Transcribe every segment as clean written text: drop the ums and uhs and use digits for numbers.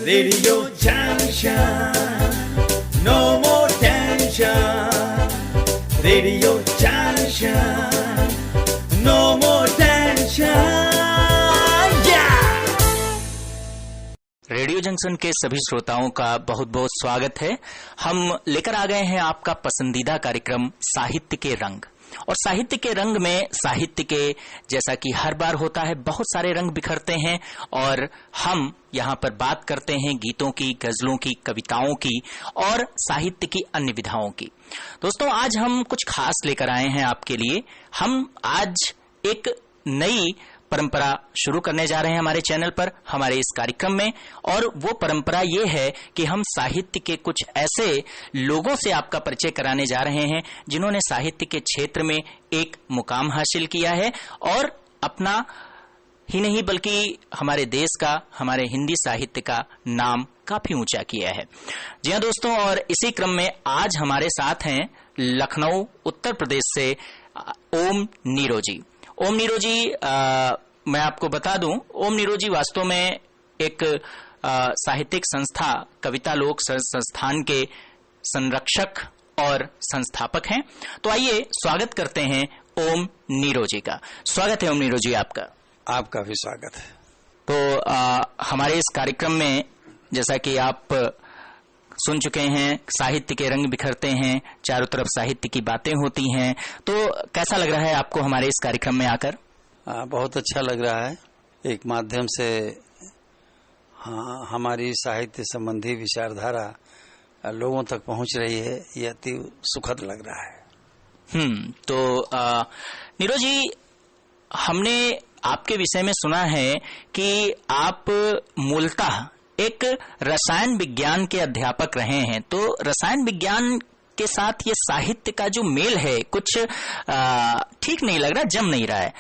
Radio Junction, no more tension. Radio Junction, no more tension. Yeah! Radio junction के सभी श्रोताओं का बहुत बहुत स्वागत है। हम लेकर आ गए हैं आपका पसंदीदा कार्यक्रम साहित्य के रंग। और साहित्य के रंग में साहित्य के जैसा कि हर बार होता है बहुत सारे रंग बिखरते हैं और हम यहाँ पर बात करते हैं गीतों की, गजलों की, कविताओं की और साहित्य की अन्य विधाओं की। दोस्तों, आज हम कुछ खास लेकर आए हैं आपके लिए। हम आज एक नई परंपरा शुरू करने जा रहे हैं हमारे चैनल पर, हमारे इस कार्यक्रम में। और वो परंपरा ये है कि हम साहित्य के कुछ ऐसे लोगों से आपका परिचय कराने जा रहे हैं जिन्होंने साहित्य के क्षेत्र में एक मुकाम हासिल किया है और अपना ही नहीं बल्कि हमारे देश का, हमारे हिंदी साहित्य का नाम काफी ऊंचा किया है। जी हाँ दोस्तों, और इसी क्रम में आज हमारे साथ हैं लखनऊ उत्तर प्रदेश से ओम नीरो जी। ओम नीरो जी, मैं आपको बता दूं, ओम नीरो जी वास्तव में एक साहित्यिक संस्था कविता लोक संस्थान के संरक्षक और संस्थापक हैं। तो आइए स्वागत करते हैं ओम नीरो जी का। स्वागत है ओम नीरो जी आपका। आपका भी स्वागत है। तो हमारे इस कार्यक्रम में जैसा कि आप सुन चुके हैं, साहित्य के रंग बिखरते हैं, चारों तरफ साहित्य की बातें होती हैं। तो कैसा लग रहा है आपको हमारे इस कार्यक्रम में आकर? बहुत अच्छा लग रहा है। एक माध्यम से हमारी साहित्य संबंधी विचारधारा लोगों तक पहुंच रही है, ये अति सुखद लग रहा है। तो नीरो जी, हमने आपके विषय में सुना है कि आप मूलतः एक रसायन विज्ञान के अध्यापक रहे हैं। तो रसायन विज्ञान के साथ ये साहित्य का जो मेल है कुछ ठीक नहीं लग रहा, जम नहीं रहा है।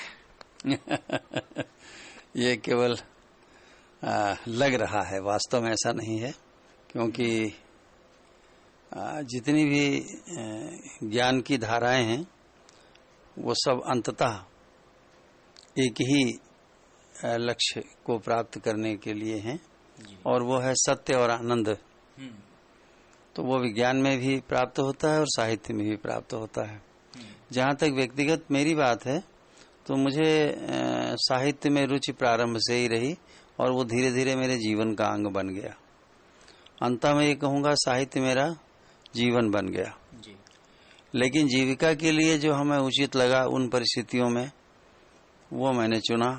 ये केवल लग रहा है, वास्तव में ऐसा नहीं है। क्योंकि जितनी भी ज्ञान की धाराएं हैं वो सब अंततः एक ही लक्ष्य को प्राप्त करने के लिए हैं और वो है सत्य और आनंद। तो वो विज्ञान में भी प्राप्त होता है और साहित्य में भी प्राप्त होता है। जहाँ तक व्यक्तिगत मेरी बात है तो मुझे साहित्य में रुचि प्रारंभ से ही रही और वो धीरे धीरे मेरे जीवन का अंग बन गया। अंततः मैं ये कहूँगा साहित्य मेरा जीवन बन गया। लेकिन जीविका के लिए जो हमें उचित लगा उन परिस्थितियों में वो मैंने चुना।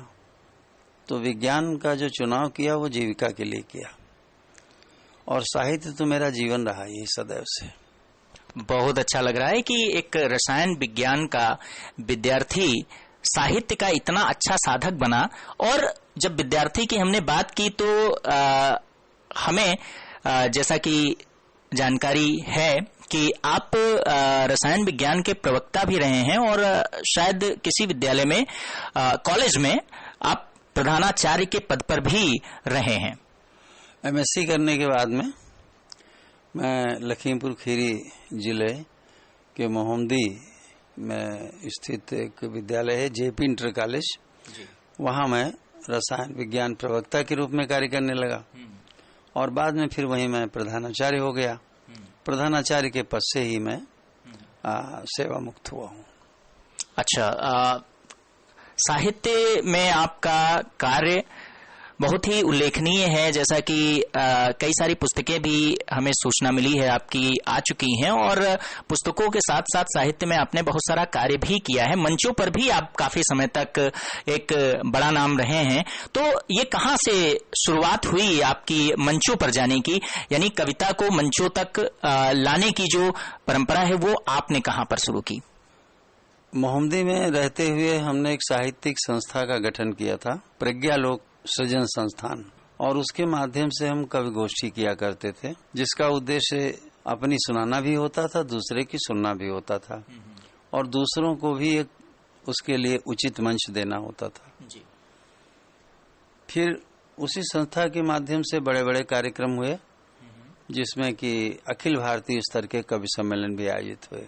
तो विज्ञान का जो चुनाव किया वो जीविका के लिए किया और साहित्य तो मेरा जीवन रहा यही सदैव से। बहुत अच्छा लग रहा है कि एक रसायन विज्ञान का विद्यार्थी साहित्य का इतना अच्छा साधक बना। और जब विद्यार्थी की हमने बात की तो हमें जैसा कि जानकारी है कि आप रसायन विज्ञान के प्रवक्ता भी रहे हैं और शायद किसी विद्यालय में, कॉलेज में आप प्रधानाचार्य के पद पर भी रहे हैं। एमएससी करने के बाद में मैं लखीमपुर खीरी जिले के मोहम्मदी में स्थित एक विद्यालय है, जेपी इंटर कॉलेज, वहाँ मैं रसायन विज्ञान प्रवक्ता के रूप में कार्य करने लगा और बाद में फिर वहीं मैं प्रधानाचार्य हो गया। प्रधानाचार्य के पद से ही मैं सेवा मुक्त हुआ हूँ। अच्छा, साहित्य में आपका कार्य बहुत ही उल्लेखनीय है। जैसा कि कई सारी पुस्तकें भी हमें सूचना मिली है आपकी आ चुकी हैं और पुस्तकों के साथ साथ साहित्य में आपने बहुत सारा कार्य भी किया है। मंचों पर भी आप काफी समय तक एक बड़ा नाम रहे हैं। तो ये कहाँ से शुरुआत हुई आपकी मंचों पर जाने की, यानी कविता को मंचों तक लाने की जो परंपरा है वो आपने कहाँ पर शुरू की? मोहम्मदी में रहते हुए हमने एक साहित्यिक संस्था का गठन किया था, प्रज्ञा लोक सृजन संस्थान, और उसके माध्यम से हम कवि गोष्ठी किया करते थे, जिसका उद्देश्य अपनी सुनाना भी होता था, दूसरे की सुनना भी होता था और दूसरों को भी एक उसके लिए उचित मंच देना होता था। फिर उसी संस्था के माध्यम से बड़े बड़े कार्यक्रम हुए जिसमें कि अखिल भारतीय स्तर के कवि सम्मेलन भी आयोजित हुए।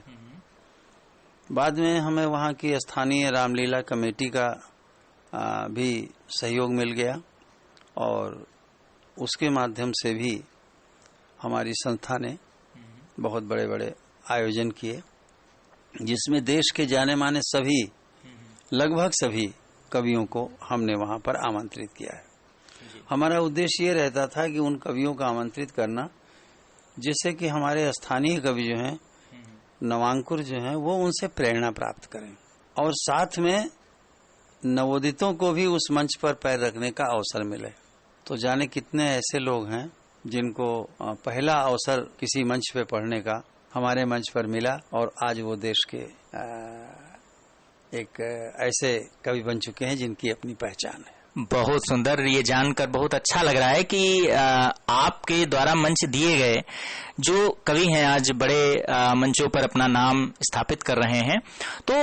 बाद में हमें वहाँ की स्थानीय रामलीला कमेटी का भी सहयोग मिल गया और उसके माध्यम से भी हमारी संस्था ने बहुत बड़े बड़े आयोजन किए, जिसमें देश के जाने माने सभी, लगभग सभी कवियों को हमने वहां पर आमंत्रित किया है। हमारा उद्देश्य ये रहता था कि उन कवियों को आमंत्रित करना जिससे कि हमारे स्थानीय कवि जो हैं, नवांकुर जो हैं, वो उनसे प्रेरणा प्राप्त करें और साथ में नवोदितों को भी उस मंच पर पैर रखने का अवसर मिले। तो जाने कितने ऐसे लोग हैं जिनको पहला अवसर किसी मंच पे पढ़ने का हमारे मंच पर मिला और आज वो देश के एक ऐसे कवि बन चुके हैं जिनकी अपनी पहचान है। बहुत सुंदर, ये जानकर बहुत अच्छा लग रहा है कि आपके द्वारा मंच दिए गए जो कवि हैं आज बड़े मंचों पर अपना नाम स्थापित कर रहे हैं। तो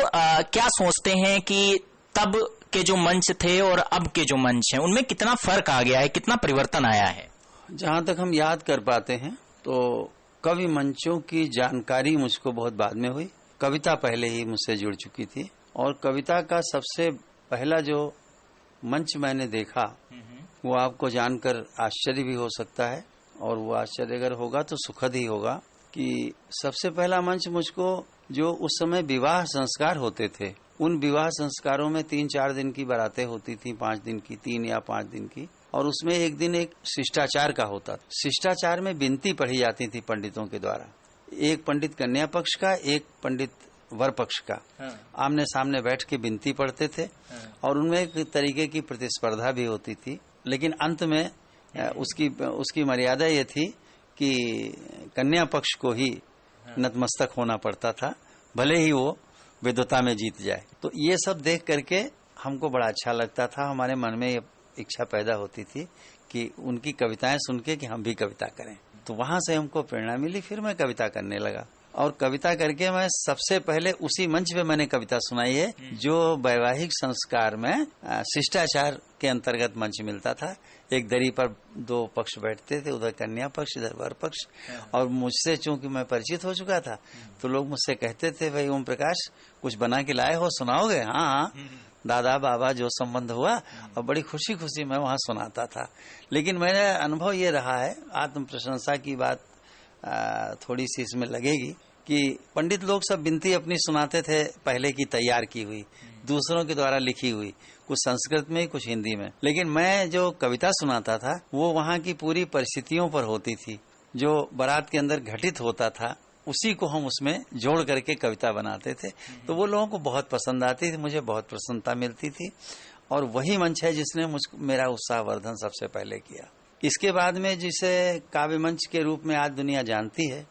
क्या सोचते हैं कि तब के जो मंच थे और अब के जो मंच हैं उनमें कितना फर्क आ गया है, कितना परिवर्तन आया है? जहां तक हम याद कर पाते हैं तो कवि मंचों की जानकारी मुझको बहुत बाद में हुई। कविता पहले ही मुझसे जुड़ चुकी थी और कविता का सबसे पहला जो मंच मैंने देखा वो आपको जानकर आश्चर्य भी हो सकता है और वो आश्चर्य अगर होगा तो सुखद ही होगा कि सबसे पहला मंच मुझको जो उस समय विवाह संस्कार होते थे, उन विवाह संस्कारों में 3-4 दिन की बारातें होती थी, 5 दिन की, 3 या 5 दिन की, और उसमें एक दिन एक शिष्टाचार का होता था। शिष्टाचार में विनती पढ़ी जाती थी पंडितों के द्वारा, एक पंडित कन्या पक्ष का, एक पंडित वर पक्ष का, आमने सामने बैठ के विनती पढ़ते थे और उनमें एक तरीके की प्रतिस्पर्धा भी होती थी। लेकिन अंत में उसकी मर्यादा ये थी कि कन्या पक्ष को ही नतमस्तक होना पड़ता था, भले ही वो विद्वता में जीत जाए। तो ये सब देख करके हमको बड़ा अच्छा लगता था, हमारे मन में ये इच्छा पैदा होती थी कि उनकी कविताएं सुन के कि हम भी कविता करें। तो वहां से हमको प्रेरणा मिली, फिर मैं कविता करने लगा और कविता करके मैं सबसे पहले उसी मंच पे मैंने कविता सुनाई है जो वैवाहिक संस्कार में शिष्टाचार के अंतर्गत मंच मिलता था। एक दरी पर 2 पक्ष बैठते थे, उधर कन्या पक्ष, इधर वर पक्ष, और मुझसे चूंकि मैं परिचित हो चुका था तो लोग मुझसे कहते थे, भाई ओम प्रकाश कुछ बना के लाए हो, सुनाओगे? हाँ, दादा बाबा जो संबंध हुआ, और बड़ी खुशी खुशी मैं वहां सुनाता था। लेकिन मेरा अनुभव ये रहा है, आत्म प्रशंसा की बात थोड़ी सी इसमें लगेगी कि पंडित लोग सब विनती अपनी सुनाते थे पहले की तैयार की हुई, दूसरों के द्वारा लिखी हुई, कुछ संस्कृत में कुछ हिंदी में। लेकिन मैं जो कविता सुनाता था वो वहाँ की पूरी परिस्थितियों पर होती थी, जो बारात के अंदर घटित होता था उसी को हम उसमें जोड़ करके कविता बनाते थे। तो वो लोगों को बहुत पसंद आती थी, मुझे बहुत प्रसन्नता मिलती थी और वही मंच है जिसने मेरा उत्साहवर्धन सबसे पहले किया। इसके बाद में जिसे काव्य मंच के रूप में आज दुनिया जानती है,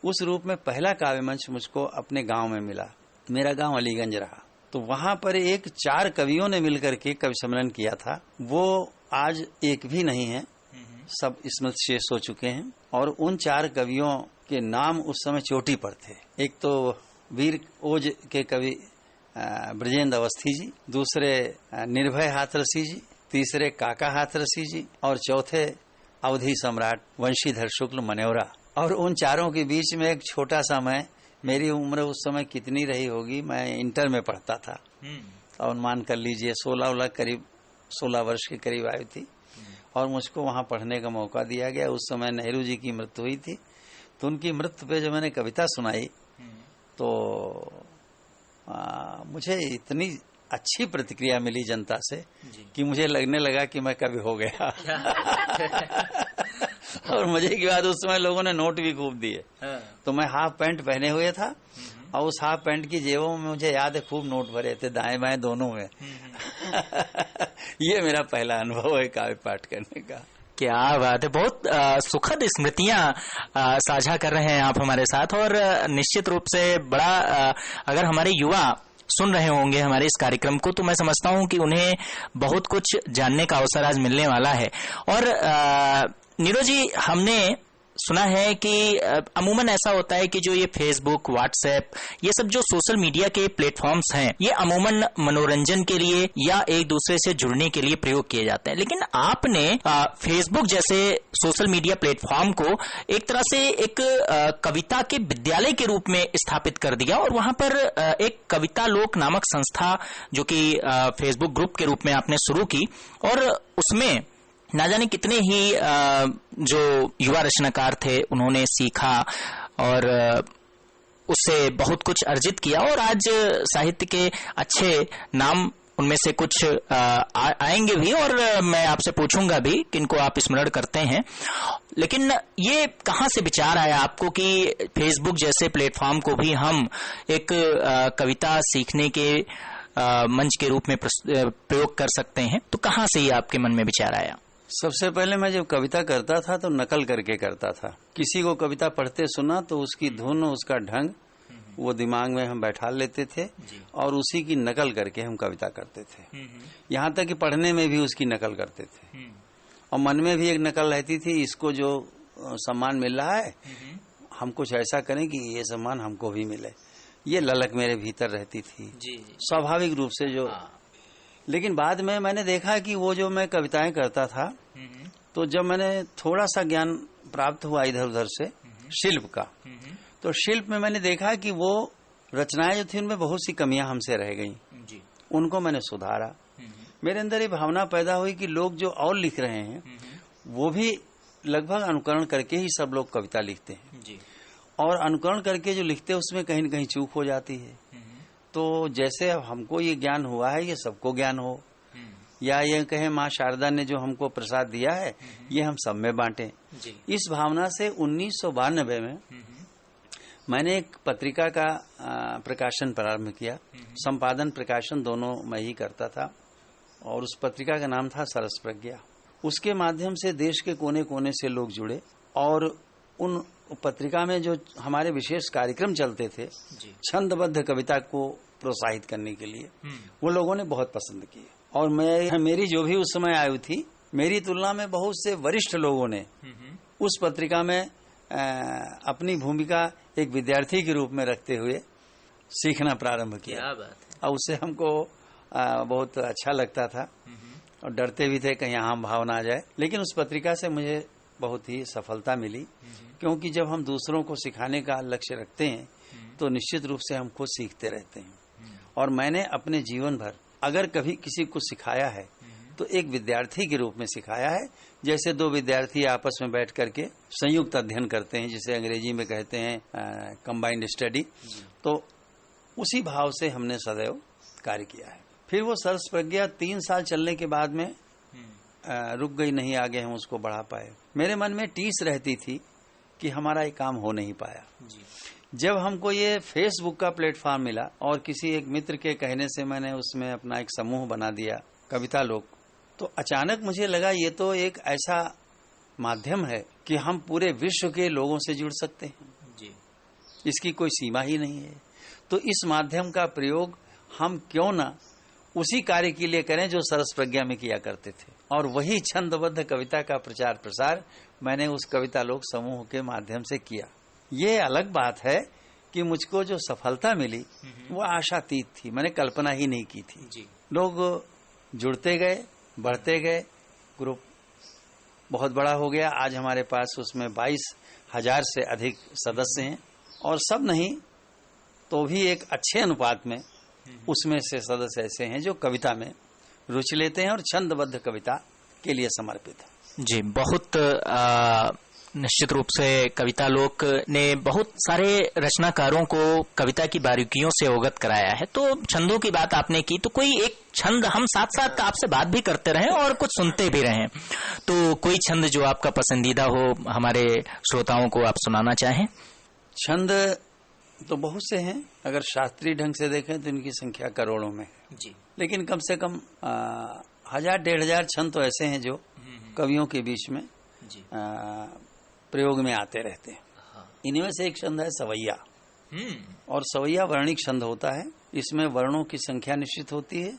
उस रूप में पहला काव्य मंच मुझको अपने गांव में मिला। मेरा गांव अलीगंज रहा, तो वहां पर 4 कवियों ने मिलकर के कवि सम्मेलन किया था। वो आज एक भी नहीं है, सब स्मृति शेष हो चुके हैं और उन 4 कवियों के नाम उस समय चोटी पर थे। एक तो वीर ओज के कवि ब्रजेंद्र अवस्थी जी, दूसरे निर्भय हाथरसी जी, तीसरे काका हाथरसी जी और चौथे अवधि सम्राट वंशीधर शुक्ल मनेवरा। और उन 4 के बीच में एक छोटा सा मेरी उम्र उस समय कितनी रही होगी, मैं इंटर में पढ़ता था और अनुमान कर लीजिए 16 वर्ष के करीब आई थी और मुझको वहां पढ़ने का मौका दिया गया। उस समय नेहरू जी की मृत्यु हुई थी, तो उनकी मृत्यु पे जब मैंने कविता सुनाई तो मुझे इतनी अच्छी प्रतिक्रिया मिली जनता से कि मुझे लगने लगा कि मैं कवि हो गया। और मजे की बात, उस समय लोगों ने नोट भी खूब दिए। तो मैं हाफ पैंट पहने हुए था और उस हाफ पैंट की जेबों में मुझे याद है खूब नोट भरे थे, दाएं बाएं दोनों में। ये मेरा पहला अनुभव है काव्य पाठ करने का। क्या बात है, बहुत सुखद स्मृतियां साझा कर रहे हैं आप हमारे साथ। और निश्चित रूप से बड़ा अगर हमारे युवा सुन रहे होंगे हमारे इस कार्यक्रम को, तो मैं समझता हूं कि उन्हें बहुत कुछ जानने का अवसर आज मिलने वाला है। और नीरज जी, हमने सुना है कि अमूमन ऐसा होता है कि जो ये फेसबुक, व्हाट्सएप, ये सब जो सोशल मीडिया के प्लेटफॉर्म्स हैं, ये अमूमन मनोरंजन के लिए या एक दूसरे से जुड़ने के लिए प्रयोग किए जाते हैं। लेकिन आपने फेसबुक जैसे सोशल मीडिया प्लेटफॉर्म को एक तरह से एक कविता के विद्यालय के रूप में स्थापित कर दिया और वहां पर एक कविता लोक नामक संस्था जो कि फेसबुक ग्रुप के रूप में आपने शुरू की और उसमें ना जाने कितने ही जो युवा रचनाकार थे उन्होंने सीखा और उससे बहुत कुछ अर्जित किया, और आज साहित्य के अच्छे नाम उनमें से कुछ आएंगे भी, और मैं आपसे पूछूंगा भी किनको आप स्मरण करते हैं। लेकिन ये कहाँ से विचार आया आपको कि फेसबुक जैसे प्लेटफॉर्म को भी हम एक कविता सीखने के मंच के रूप में प्रयोग कर सकते हैं? तो कहाँ से ये आपके मन में विचार आया? सबसे पहले मैं जब कविता करता था तो नकल करके करता था। किसी को कविता पढ़ते सुना तो उसकी धुन, उसका ढंग वो दिमाग में हम बैठा लेते थे और उसी की नकल करके हम कविता करते थे। यहाँ तक कि पढ़ने में भी उसकी नकल करते थे और मन में भी एक नकल रहती थी, इसको जो सम्मान मिल रहा है हम कुछ ऐसा करें कि ये सम्मान हमको भी मिले। ये ललक मेरे भीतर रहती थी स्वाभाविक रूप से जो। लेकिन बाद में मैंने देखा कि वो जो मैं कविताएं करता था तो जब मैंने थोड़ा सा ज्ञान प्राप्त हुआ इधर उधर से शिल्प का, तो शिल्प में मैंने देखा कि वो रचनाएं जो थी उनमें बहुत सी कमियां हमसे रह गईं। उनको मैंने सुधारा। मेरे अंदर ये भावना पैदा हुई कि लोग जो और लिख रहे हैं वो भी लगभग अनुकरण करके ही सब लोग कविता लिखते हैं, और अनुकरण करके जो लिखते हैं उसमें कहीं न कहीं चूक हो जाती है। तो जैसे अब हमको ये ज्ञान हुआ है ये सबको ज्ञान हो, या ये कहें माँ शारदा ने जो हमको प्रसाद दिया है ये हम सब में बांटें। इस भावना से 1992 में मैंने एक पत्रिका का प्रकाशन प्रारंभ किया। संपादन प्रकाशन दोनों मैं ही करता था और उस पत्रिका का नाम था सरस प्रज्ञा। उसके माध्यम से देश के कोने कोने से लोग जुड़े और उन पत्रिका में जो हमारे विशेष कार्यक्रम चलते थे छंदबद्ध कविता को प्रोत्साहित करने के लिए, वो लोगों ने बहुत पसंद किए। और मेरी जो भी उस समय आयु थी, मेरी तुलना में बहुत से वरिष्ठ लोगों ने उस पत्रिका में अपनी भूमिका एक विद्यार्थी के रूप में रखते हुए सीखना प्रारंभ किया। और उससे हमको बहुत अच्छा लगता था और डरते भी थे कहीं हम भाव ना आ जाए। लेकिन उस पत्रिका से मुझे बहुत ही सफलता मिली, क्योंकि जब हम दूसरों को सिखाने का लक्ष्य रखते हैं तो निश्चित रूप से हम खुद सीखते रहते हैं। और मैंने अपने जीवन भर अगर कभी किसी को सिखाया है तो एक विद्यार्थी के रूप में सिखाया है। जैसे दो विद्यार्थी आपस में बैठ करके संयुक्त अध्ययन करते हैं, जिसे अंग्रेजी में कहते हैं कंबाइंड स्टडी, तो उसी भाव से हमने सदैव कार्य किया है। फिर वो सरस प्रज्ञा 3 साल चलने के बाद में रुक गई, नहीं आगे हम उसको बढ़ा पाए। मेरे मन में टीस रहती थी कि हमारा ये काम हो नहीं पाया। जब हमको ये फेसबुक का प्लेटफॉर्म मिला और किसी एक मित्र के कहने से मैंने उसमें अपना एक समूह बना दिया कविता लोग, तो अचानक मुझे लगा ये तो एक ऐसा माध्यम है कि हम पूरे विश्व के लोगों से जुड़ सकते हैं। इसकी कोई सीमा ही नहीं है। तो इस माध्यम का प्रयोग हम क्यों ना उसी कार्य के लिए करें जो सरस प्रज्ञा में किया करते थे। और वही छंदबद्ध कविता का प्रचार प्रसार मैंने उस कविता लोक समूह के माध्यम से किया। ये अलग बात है कि मुझको जो सफलता मिली वो आशातीत थी, मैंने कल्पना ही नहीं की थी। लोग जुड़ते गए, बढ़ते गए, ग्रुप बहुत बड़ा हो गया। आज हमारे पास उसमें 22,000 से अधिक सदस्य हैं और सब नहीं तो भी एक अच्छे अनुपात में उसमें से सदस्य ऐसे हैं जो कविता में रुचि लेते हैं और छंदबद्ध कविता के लिए समर्पित है। जी, बहुत निश्चित रूप से कविता लोक ने बहुत सारे रचनाकारों को कविता की बारीकियों से अवगत कराया है। तो छंदों की बात आपने की, तो कोई एक छंद हम साथ साथ आपसे बात भी करते रहें और कुछ सुनते भी रहें, तो कोई छंद जो आपका पसंदीदा हो हमारे श्रोताओं को आप सुनाना चाहें? छंद तो बहुत से हैं, अगर शास्त्रीय ढंग से देखें तो इनकी संख्या करोड़ों में है जी। लेकिन कम से कम 1000-1500 छंद तो ऐसे हैं जो कवियों के बीच में प्रयोग में आते रहते हैं। इनमें से एक छंद है सवैया। और सवैया वर्णिक छंद होता है। इसमें वर्णों की संख्या निश्चित होती है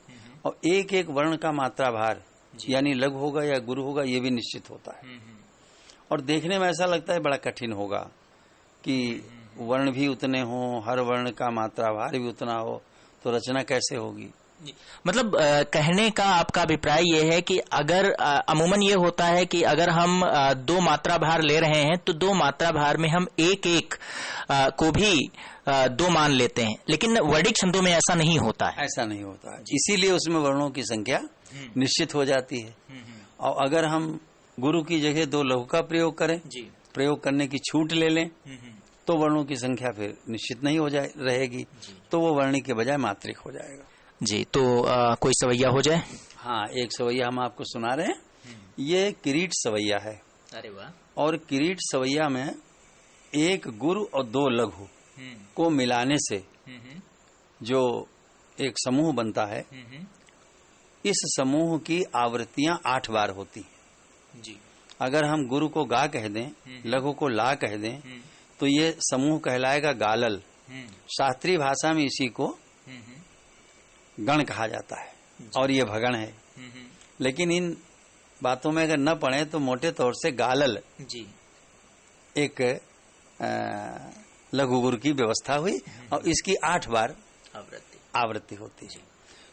और एक एक वर्ण का मात्रा भार, यानी लघु होगा या गुरु होगा, ये भी निश्चित होता है। और देखने में ऐसा लगता है बड़ा कठिन होगा कि वर्ण भी उतने हों, हर वर्ण का मात्रा भार भी उतना हो, तो रचना कैसे होगी। मतलब कहने का आपका अभिप्राय ये है कि अगर अमूमन ये होता है कि अगर हम 2 मात्रा भार ले रहे हैं तो 2 मात्रा भार में हम एक को भी 2 मान लेते हैं, लेकिन वर्णिक छंदों में ऐसा नहीं होता है। ऐसा नहीं होता है, इसीलिए उसमें वर्णों की संख्या निश्चित हो जाती है। और अगर हम गुरु की जगह 2 लघु का प्रयोग करें, जी, प्रयोग करने की छूट ले लें, तो वर्णों की संख्या फिर निश्चित नहीं हो जाए रहेगी, तो वो वर्णी के बजाय मात्रिक हो जाएगा। जी। तो कोई सवैया हो जाए? हाँ, एक सवैया हम आपको सुना रहे हैं। ये किरीट सवैया है। अरे वाह। और किरीट सवैया में 1 गुरु और 2 लघु को मिलाने से जो एक समूह बनता है, इस समूह की आवृत्तियां 8 बार होती हैं। जी। अगर हम गुरु को गा कह दें, लघु को ला कह दें, तो ये समूह कहलाएगा गालल। शास्त्रीय भाषा में इसी को गण कहा जाता है और ये भगण है। लेकिन इन बातों में अगर न पढ़े तो मोटे तौर से गालल जी एक लघु गुरु की व्यवस्था हुई और इसकी 8 बार आवृत्ति होती है।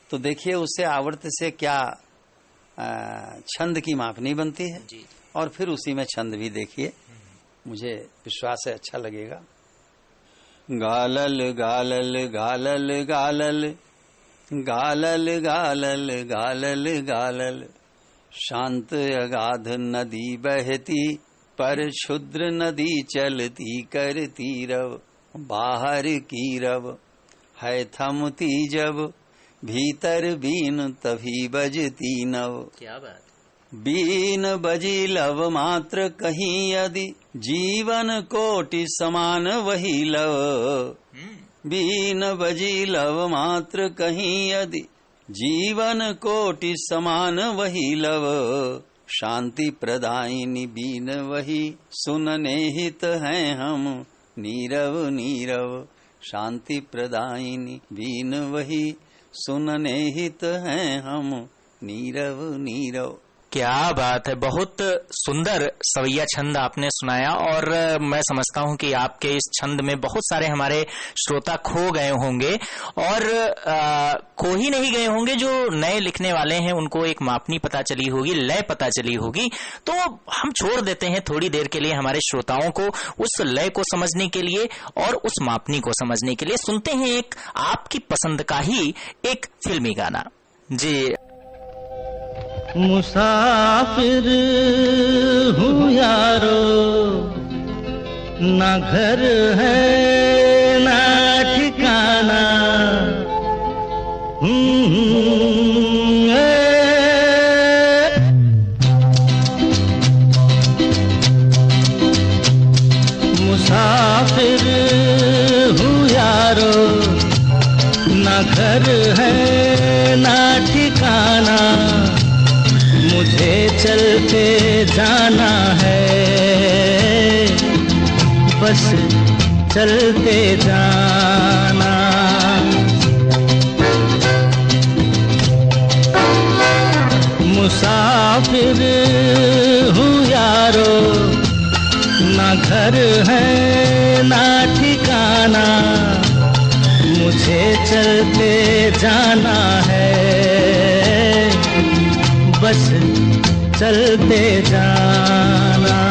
तो देखिए उससे आवृत्ति से क्या छंद की मापनी बनती है जी। और फिर उसी में छंद भी देखिए, मुझे विश्वास है अच्छा लगेगा। गालल गालल गालल गालल गालल गालल गालल गालल, शांत अगाध नदी बहती पर क्षुद्र नदी चलती करती रव, बाहर की रव है थमती जब, भीतर बीन तभी बजती नव। क्या बात। बीन बजी लव मात्र कहीं यदि, जीवन कोटि समान वही लव। बीन बजी लव मात्र कहीं यदि, जीवन कोटि समान वही लव। शांति प्रदायिनी बीन वही, सुनने हित हैं हम नीरव नीरव। शांति प्रदायिनी बीन वही, सुनने हित हैं हम नीरव नीरव। क्या बात है, बहुत सुंदर सवैया छंद आपने सुनाया और मैं समझता हूं कि आपके इस छंद में बहुत सारे हमारे श्रोता खो गए होंगे और खो ही नहीं गए होंगे, जो नए लिखने वाले हैं उनको एक मापनी पता चली होगी, लय पता चली होगी। तो हम छोड़ देते हैं थोड़ी देर के लिए हमारे श्रोताओं को उस लय को समझने के लिए और उस मापनी को समझने के लिए। सुनते हैं एक आपकी पसंद का ही एक फिल्मी गाना। जी। मुसाफिर हूँ यारो, ना घर है ना ठिकाना, मुसाफिर हूँ यारो, ना घर है ना ठिकाना, मुझे चलते जाना है, बस चलते जाना। मुसाफिर हूँ यारो, ना घर है ना ठिकाना, मुझे चलते जाना है, बस चलते जाना।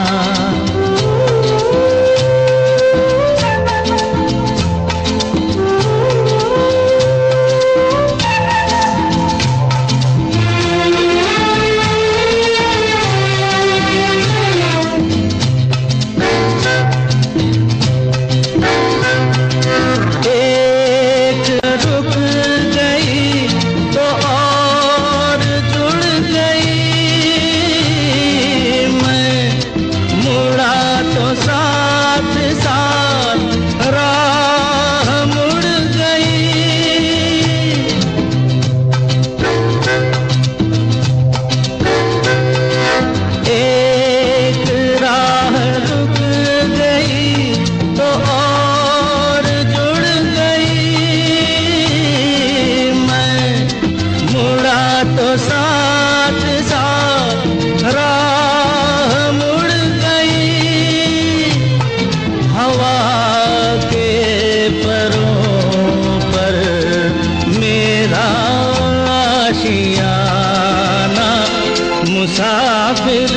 मुसाफिर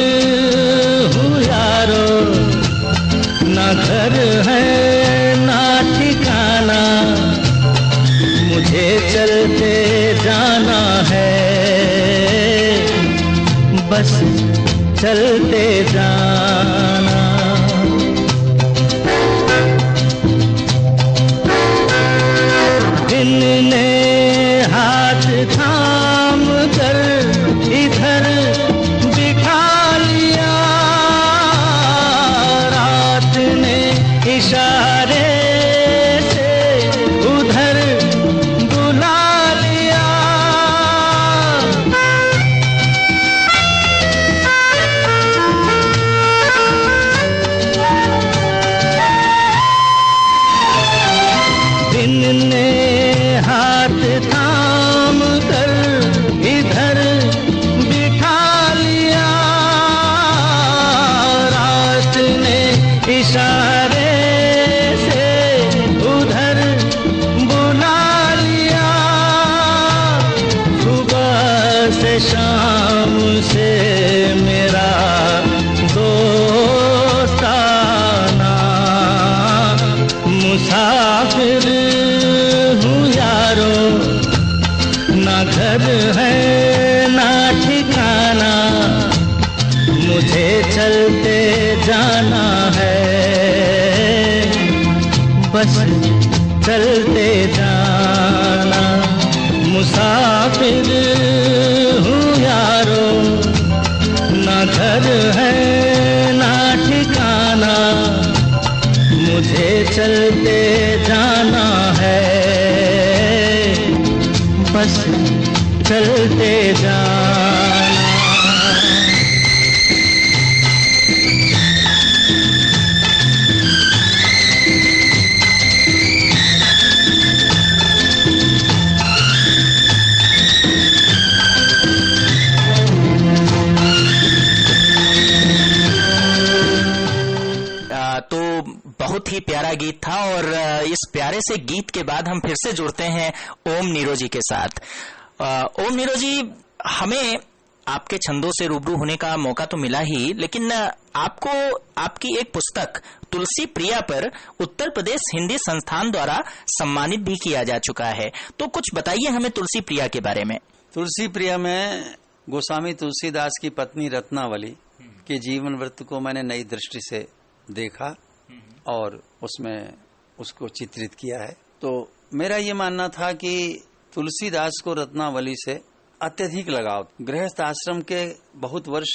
हूँ यारो, ना घर है ना ठिकाना, मुझे चलते जाना है, बस चलते जाना। दिन ने हाथ थाम कर इधर बिठा लिया, रात ने इशारे से उधर बुला लिया। दिन ने हाथ थाम कर इधर बिठा लिया, रात ने इशारे से उधर बुला लिया। सुबह से शाम से मेरा दोस्ताना, मुसाफिर हूँ यारो, ना घर है ना ठिकाना, मुझे चलते जाना है, बस चलते जाना। मुसाफिर हूँ यारो, ना घर है ना ठिकाना, मुझे चलते जाना है, बस चलते जाना। तो बहुत ही प्यारा गीत था और इस प्यारे से गीत के बाद हम फिर से जुड़ते हैं ओम नीरो जी के साथ। ओम नीरो जी, हमें आपके छंदों से रूबरू होने का मौका तो मिला ही, लेकिन आपको आपकी एक पुस्तक तुलसी प्रिया पर उत्तर प्रदेश हिंदी संस्थान द्वारा सम्मानित भी किया जा चुका है। तो कुछ बताइए हमें तुलसी प्रिया के बारे में। तुलसी प्रिया में गोस्वामी तुलसीदास की पत्नी रत्नावली के जीवन वृत्त को मैंने नई दृष्टि से देखा और उसमें उसको चित्रित किया है। तो मेरा ये मानना था कि तुलसीदास को रत्नावली से अत्यधिक लगाव, गृहस्थ आश्रम के बहुत वर्ष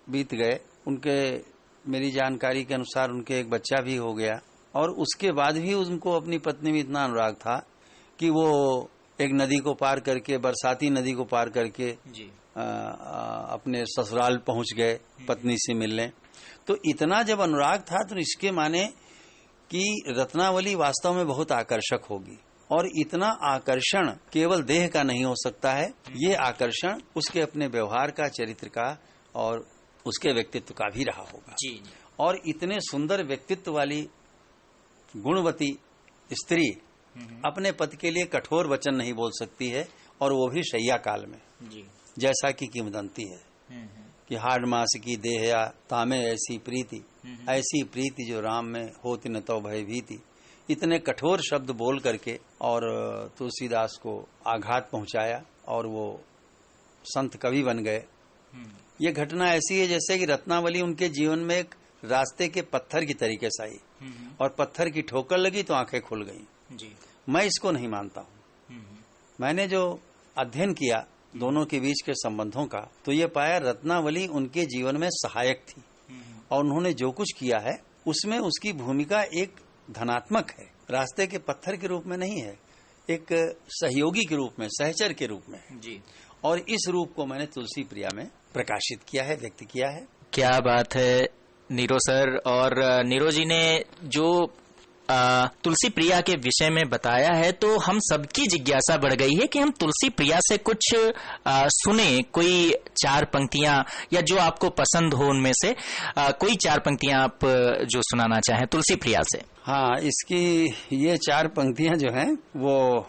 बीत गए, उनके मेरी जानकारी के अनुसार उनके एक बच्चा भी हो गया और उसके बाद भी उनको अपनी पत्नी में इतना अनुराग था कि वो एक नदी को पार करके, बरसाती नदी को पार करके जी। अपने ससुराल पहुंच गए पत्नी से मिलने। तो इतना जब अनुराग था तो इसके माने कि रत्नावली वास्तव में बहुत आकर्षक होगी और इतना आकर्षण केवल देह का नहीं हो सकता है, ये आकर्षण उसके अपने व्यवहार का, चरित्र का और उसके व्यक्तित्व का भी रहा होगा जी। और इतने सुंदर व्यक्तित्व वाली गुणवती स्त्री अपने पति के लिए कठोर वचन नहीं बोल सकती है और वो भी शैया काल में जी। जैसा कि किंवदंती है कि हाड़ मास की देहया तामे ऐसी प्रीति जो राम में होती न तो भय भीति। इतने कठोर शब्द बोल करके और तुलसीदास को आघात पहुंचाया और वो संत कवि बन गए। ये घटना ऐसी है जैसे कि रत्नावली उनके जीवन में एक रास्ते के पत्थर की तरीके से आई और पत्थर की ठोकर लगी तो आंखें खुल गईं जी। मैं इसको नहीं मानता हूँ। मैंने जो अध्ययन किया दोनों के बीच के संबंधों का, तो ये पाया रत्नावली उनके जीवन में सहायक थी और उन्होंने जो कुछ किया है उसमें उसकी भूमिका एक धनात्मक है, रास्ते के पत्थर के रूप में नहीं है, एक सहयोगी के रूप में, सहचर के रूप में जी। और इस रूप को मैंने तुलसी प्रिया में प्रकाशित किया है, व्यक्त किया है। क्या बात है नीरो सर। और नीरो जी ने जो तुलसी प्रिया के विषय में बताया है तो हम सबकी जिज्ञासा बढ़ गई है कि हम तुलसी प्रिया से कुछ सुने, कोई चार पंक्तियां या जो आपको पसंद हो उनमें से कोई चार पंक्तियां आप जो सुनाना चाहें तुलसी प्रिया से। हाँ, इसकी ये चार पंक्तियां जो हैं वो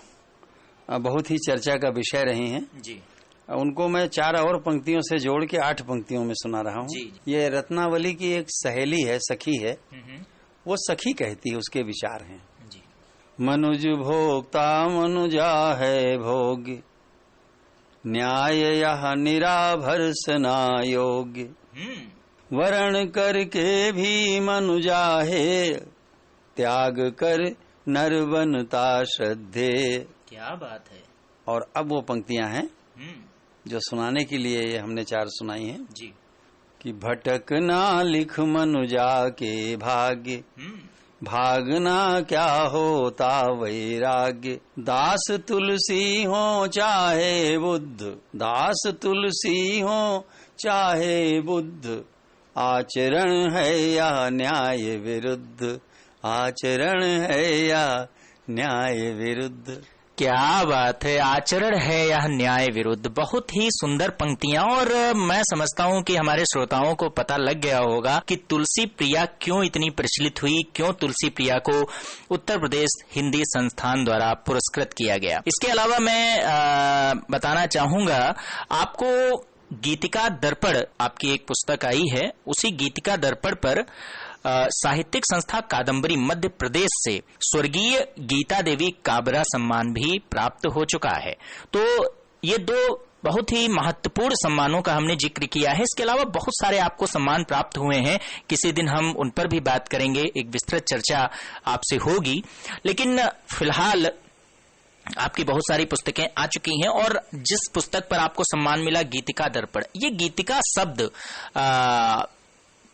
बहुत ही चर्चा का विषय रही हैं जी। उनको मैं चार और पंक्तियों से जोड़ के 8 पंक्तियों में सुना रहा हूँ। ये रत्नावली की एक सहेली है, सखी है, वो सखी कहती है, उसके विचार हैं जी। मनुज भोक्ता मनुजा है भोग, न्याय यह निराभर सना योग्य, वरण करके भी मनु जाहे, त्याग कर नर बनता श्रद्धे। क्या बात है। और अब वो पंक्तियां हैं जो सुनाने के लिए ये हमने 4 सुनाई हैं जी। कि भटकना लिख मनुजा के भाग्य, भागना क्या होता वैराग्य। दास तुलसी हो चाहे बुद्ध, दास तुलसी हो चाहे बुद्ध, आचरण है या न्याय विरुद्ध, आचरण है या न्याय विरुद्ध। क्या बात है, आचरण है यह न्याय विरुद्ध। बहुत ही सुंदर पंक्तियां। और मैं समझता हूं कि हमारे श्रोताओं को पता लग गया होगा कि तुलसी प्रिया क्यों इतनी प्रचलित हुई, क्यों तुलसी प्रिया को उत्तर प्रदेश हिंदी संस्थान द्वारा पुरस्कृत किया गया। इसके अलावा मैं बताना चाहूंगा आपको, गीतिका दर्पण आपकी एक पुस्तक आई है, उसी गीतिका दर्पण पर साहित्यिक संस्था कादम्बरी मध्य प्रदेश से स्वर्गीय गीता देवी काबरा सम्मान भी प्राप्त हो चुका है। तो ये 2 बहुत ही महत्वपूर्ण सम्मानों का हमने जिक्र किया है। इसके अलावा बहुत सारे आपको सम्मान प्राप्त हुए हैं, किसी दिन हम उन पर भी बात करेंगे, एक विस्तृत चर्चा आपसे होगी। लेकिन फिलहाल आपकी बहुत सारी पुस्तकें आ चुकी हैं और जिस पुस्तक पर आपको सम्मान मिला, गीतिका दर्पण, ये गीतिका शब्द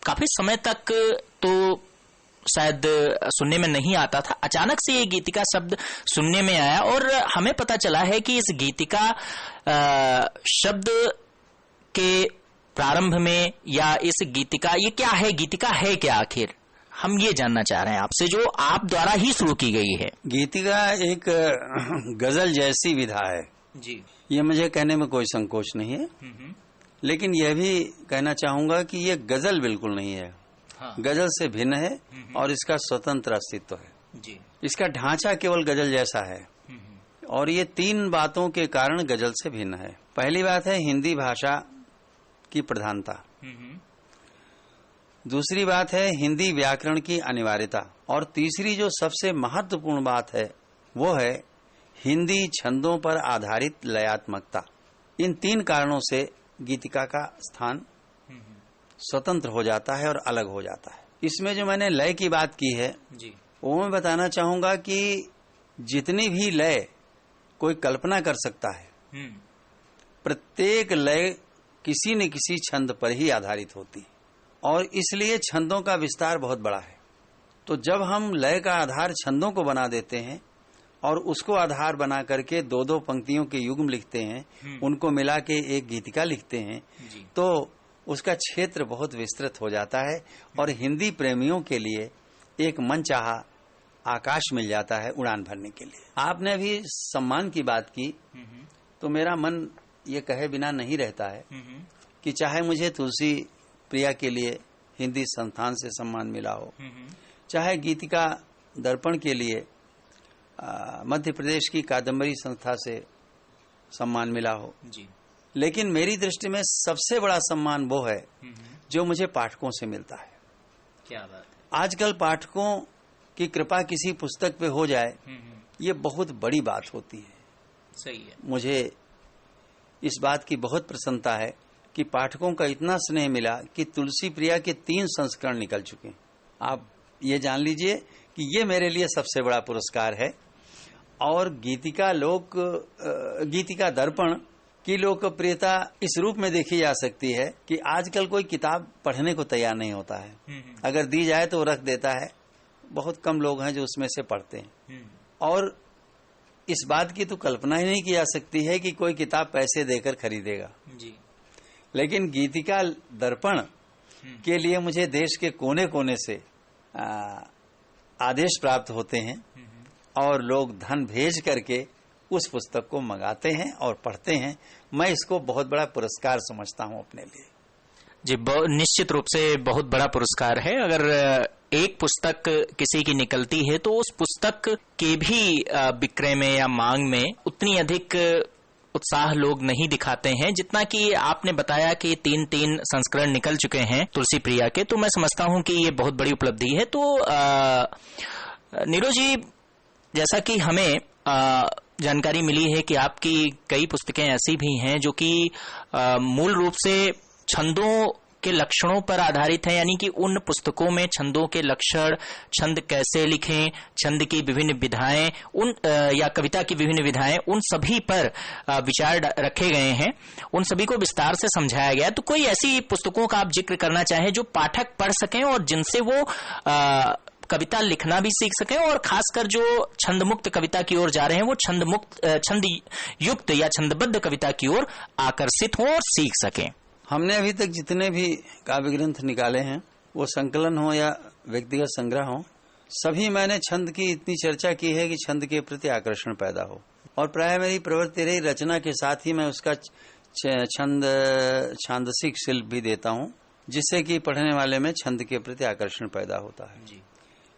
काफी समय तक तो शायद सुनने में नहीं आता था। अचानक से ये गीतिका शब्द सुनने में आया और हमें पता चला है कि इस गीतिका शब्द के प्रारंभ में, या इस गीतिका, ये क्या है, गीतिका है क्या आखिर, हम ये जानना चाह रहे हैं आपसे, जो आप द्वारा ही शुरू की गई है। गीतिका एक गजल जैसी विधा है जी। ये मुझे कहने में कोई संकोच नहीं है, लेकिन यह भी कहना चाहूंगा कि ये गजल बिल्कुल नहीं है। हाँ। गजल से भिन्न है और इसका स्वतंत्र अस्तित्व है जी। इसका ढांचा केवल गजल जैसा है और ये 3 बातों के कारण गजल से भिन्न है। पहली बात है हिंदी भाषा की प्रधानता, दूसरी बात है हिंदी व्याकरण की अनिवार्यता, और तीसरी जो सबसे महत्वपूर्ण बात है वो है हिंदी छंदों पर आधारित लयात्मकता। इन 3 कारणों से गीतिका का स्थान स्वतंत्र हो जाता है और अलग हो जाता है। इसमें जो मैंने लय की बात की है जी, वो मैं बताना चाहूंगा कि जितनी भी लय कोई कल्पना कर सकता है, प्रत्येक लय किसी न किसी छंद पर ही आधारित होती है और इसलिए छंदों का विस्तार बहुत बड़ा है। तो जब हम लय का आधार छंदों को बना देते हैं और उसको आधार बना करके 2-2 पंक्तियों के युग्म लिखते हैं, उनको मिला के एक गीतिका लिखते हैं, तो उसका क्षेत्र बहुत विस्तृत हो जाता है और हिंदी प्रेमियों के लिए एक मनचाहा आकाश मिल जाता है उड़ान भरने के लिए। आपने भी सम्मान की बात की तो मेरा मन ये कहे बिना नहीं रहता है कि चाहे मुझे तुलसी प्रिया के लिए हिंदी संस्थान से सम्मान मिला हो, चाहे गीतिका दर्पण के लिए मध्य प्रदेश की कादम्बरी संस्था से सम्मान मिला हो जी, लेकिन मेरी दृष्टि में सबसे बड़ा सम्मान वो है जो मुझे पाठकों से मिलता है। क्या बात है। आजकल पाठकों की कृपा किसी पुस्तक पे हो जाए, ये बहुत बड़ी बात होती है। सही है। मुझे इस बात की बहुत प्रसन्नता है कि पाठकों का इतना स्नेह मिला कि तुलसी प्रिया के 3 संस्करण निकल चुके हैं। आप ये जान लीजिए कि ये मेरे लिए सबसे बड़ा पुरस्कार है। और गीतिका दर्पण की लोकप्रियता इस रूप में देखी जा सकती है कि आजकल कोई किताब पढ़ने को तैयार नहीं होता है, अगर दी जाए तो रख देता है। बहुत कम लोग हैं जो उसमें से पढ़ते हैं और इस बात की तो कल्पना ही नहीं की जा सकती है कि कोई किताब पैसे देकर खरीदेगा जी। लेकिन गीतिका दर्पण के लिए मुझे देश के कोने कोने से आदेश प्राप्त होते हैं और लोग धन भेज करके उस पुस्तक को मंगाते हैं और पढ़ते हैं। मैं इसको बहुत बड़ा पुरस्कार समझता हूं अपने लिए जी। निश्चित रूप से बहुत बड़ा पुरस्कार है। अगर एक पुस्तक किसी की निकलती है तो उस पुस्तक के भी विक्रय में या मांग में उतनी अधिक उत्साह लोग नहीं दिखाते हैं जितना कि आपने बताया कि 3 संस्करण निकल चुके हैं तुलसी प्रिया के, तो मैं समझता हूं कि ये बहुत बड़ी उपलब्धि है। तो नीरज जी, जैसा कि हमें जानकारी मिली है कि आपकी कई पुस्तकें ऐसी भी हैं जो कि मूल रूप से छंदों के लक्षणों पर आधारित है, यानी कि उन पुस्तकों में छंदों के लक्षण, छंद कैसे लिखें, छंद की विभिन्न विधाएं, उन या कविता की विभिन्न विधाएं, उन सभी पर विचार रखे गए हैं, उन सभी को विस्तार से समझाया गया। तो कोई ऐसी पुस्तकों का आप जिक्र करना चाहें जो पाठक पढ़ सकें और जिनसे वो कविता लिखना भी सीख सकें, और खासकर जो छंद मुक्त कविता की ओर जा रहे हैं वो छंद युक्त या छंदबद्ध कविता की ओर आकर्षित हों और सीख सकें। हमने अभी तक जितने भी काव्य ग्रंथ निकाले हैं, वो संकलन हो या व्यक्तिगत संग्रह हो, सभी मैंने छंद की इतनी चर्चा की है कि छंद के प्रति आकर्षण पैदा हो। और प्राय मेरी प्रवृत्ति रही, रचना के साथ ही मैं उसका छांदसिक शिल्प भी देता हूँ, जिससे कि पढ़ने वाले में छंद के प्रति आकर्षण पैदा होता है। जी।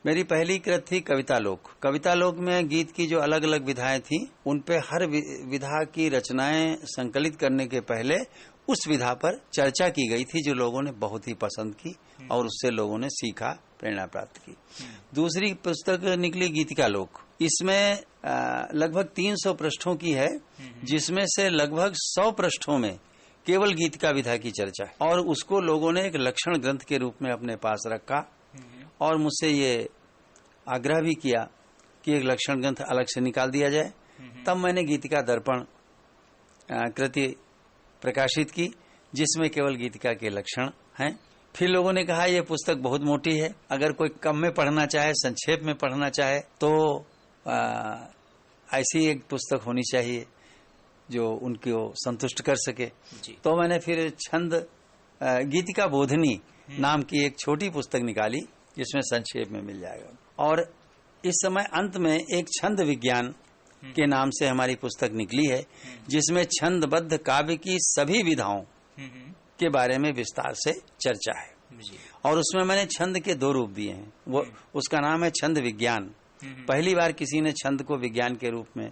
मेरी पहली कृत थी कवितालोक। कवितालोक में गीत की जो अलग अलग विधाएं थी, उन पे हर विधा की रचनाएं संकलित करने के पहले उस विधा पर चर्चा की गई थी, जो लोगों ने बहुत ही पसंद की और उससे लोगों ने सीखा, प्रेरणा प्राप्त की। दूसरी पुस्तक निकली गीतिकालोक। इसमें लगभग 300 पृष्ठों की है, जिसमें से लगभग 100 पृष्ठों में केवल गीतिका विधा की चर्चा है, और उसको लोगों ने एक लक्षण ग्रंथ के रूप में अपने पास रखा और मुझसे ये आग्रह भी किया कि एक लक्षण ग्रंथ अलग से निकाल दिया जाए। तब मैंने गीतिका दर्पण कृति प्रकाशित की, जिसमें केवल गीतिका के लक्षण हैं। फिर लोगों ने कहा यह पुस्तक बहुत मोटी है, अगर कोई कम में पढ़ना चाहे, संक्षेप में पढ़ना चाहे, तो ऐसी एक पुस्तक होनी चाहिए जो उनको संतुष्ट कर सके। तो मैंने फिर छंद गीतिका बोधनी नाम की एक छोटी पुस्तक निकाली, जिसमें संक्षेप में मिल जाएगा। और इस समय अंत में एक छंद विज्ञान के नाम से हमारी पुस्तक निकली है, जिसमें छंदबद्ध काव्य की सभी विधाओं के बारे में विस्तार से चर्चा है। और उसमें मैंने छंद के 2 रूप दिए हैं। वो उसका नाम है छंद विज्ञान। पहली बार किसी ने छंद को विज्ञान के रूप में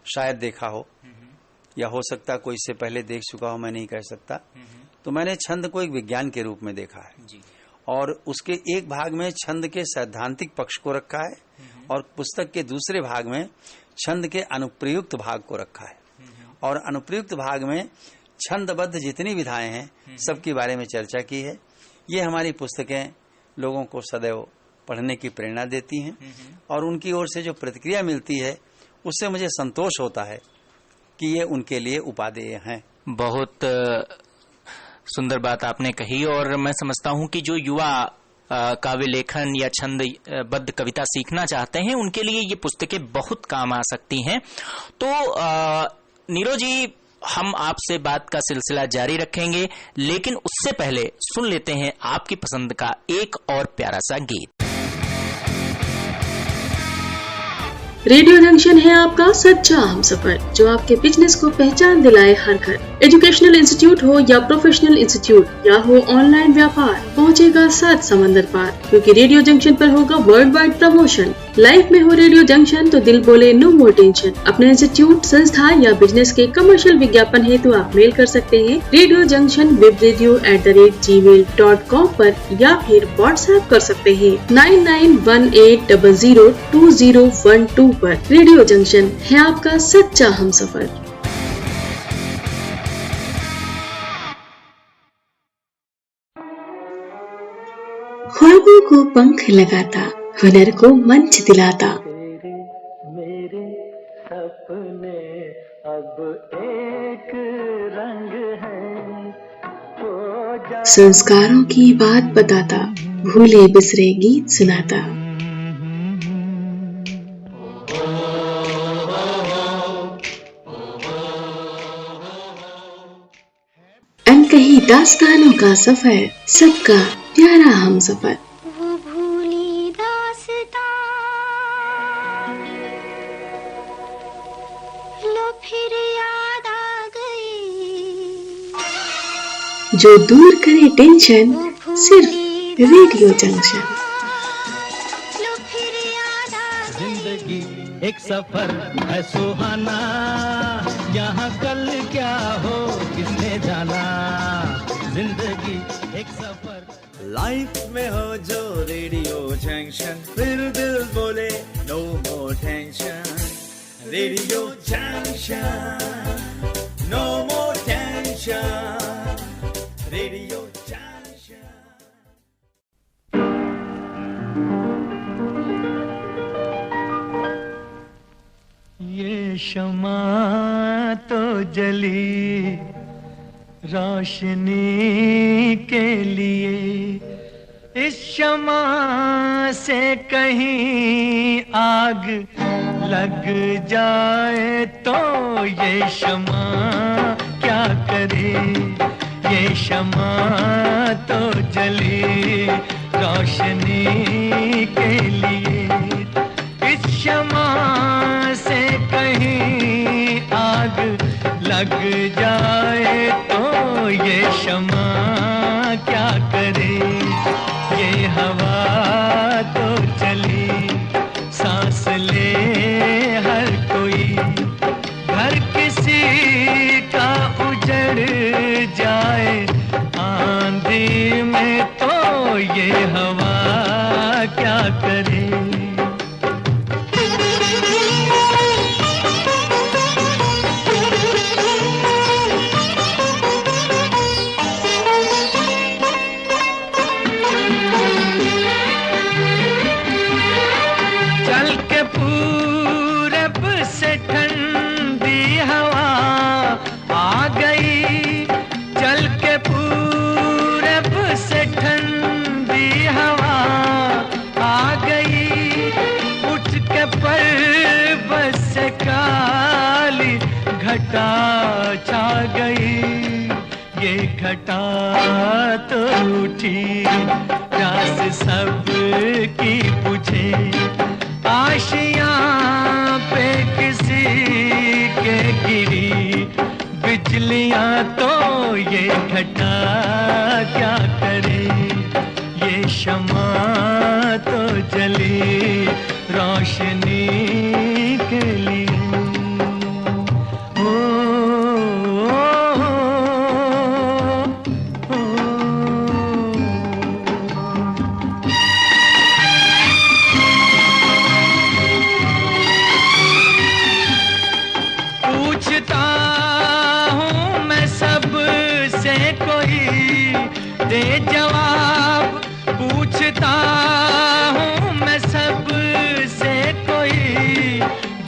शायद देखा हो, या हो सकता कोई इससे पहले देख चुका हो, मैं नहीं कह सकता। तो मैंने छंद को एक विज्ञान के रूप में देखा है, और उसके एक भाग में छंद के सैद्धांतिक पक्ष को रखा है, और पुस्तक के दूसरे भाग में छंद के अनुप्रयुक्त भाग को रखा है। और अनुप्रयुक्त भाग में छंदबद्ध जितनी विधाएं हैं, सबके बारे में चर्चा की है। ये हमारी पुस्तकें लोगों को सदैव पढ़ने की प्रेरणा देती हैं, और उनकी ओर से जो प्रतिक्रिया मिलती है, उससे मुझे संतोष होता है कि ये उनके लिए उपादेय हैं। बहुत सुंदर बात आपने कही, और मैं समझता हूं कि जो युवा काव्य लेखन या छंदबद्ध कविता सीखना चाहते हैं, उनके लिए ये पुस्तकें बहुत काम आ सकती हैं। तो नीरज जी, हम आपसे बात का सिलसिला जारी रखेंगे, लेकिन उससे पहले सुन लेते हैं आपकी पसंद का एक और प्यारा सा गीत। रेडियो जंक्शन है आपका सच्चा हमसफर, जो आपके बिजनेस को पहचान दिलाए हर घर। एजुकेशनल इंस्टीट्यूट हो या प्रोफेशनल इंस्टीट्यूट, या हो ऑनलाइन व्यापार, पहुंचेगा 7 समंदर पार, क्योंकि रेडियो जंक्शन पर होगा वर्ल्ड वाइड प्रमोशन। लाइफ में हो रेडियो जंक्शन तो दिल बोले नो मोर टेंशन। अपने इंस्टीट्यूट, संस्था या बिजनेस के कमर्शियल विज्ञापन हेतु आप मेल कर सकते हैं radiojunction@gmail.com पर, या फिर व्हाट्सएप कर सकते हैं 9918002012 पर। रेडियो जंक्शन है आपका सच्चा हमसफर। ख्वाबों को पंख लगाता, हुनर को मंच दिलाता, मेरे सपने अब एक रंग है, संस्कारों की बात बताता, भूले बिसरे गीत सुनाता, अनकही दास्तानों का सफर, सबका प्यारा हमसफर। वो भूली दास्तां लो फिर याद आ गई, जो दूर करे टेंशन, सिर्फ रेडियो जंक्शन। लो फिर याद आ गई। जिंदगी एक सफर है सुहाना, यहाँ कल क्या हो किसने जाना। जिंदगी एक सफर। लाइफ में हो जो रेडियो जंक्शन, फिर दिल बोले no more tension. Radio junction, no more tension. Radio junction. ये शमा तो जली रोशनी के लिए, इस शमा से कहीं आग लग जाए तो ये शमा क्या करे। ये शमा तो जली रोशनी के लिए, इस शमा से कहीं आग लग जाए तो ये शमा क्या करे। ये हवा तो चली सांस ले हर कोई, घर किसी का उजड़ जाए आंधी में तो ये हवा क्या करे। घटा छा गई, ये घटा तो उठी प्यास सब की बुझे। आशियां पे किसी के गिरी बिजलियां तो ये घटा क्या करे। ये शमा तो जली रोशनी के लिए। पूछता हूँ मैं सब से कोई दे जवाब, पूछता हूँ मैं सब से कोई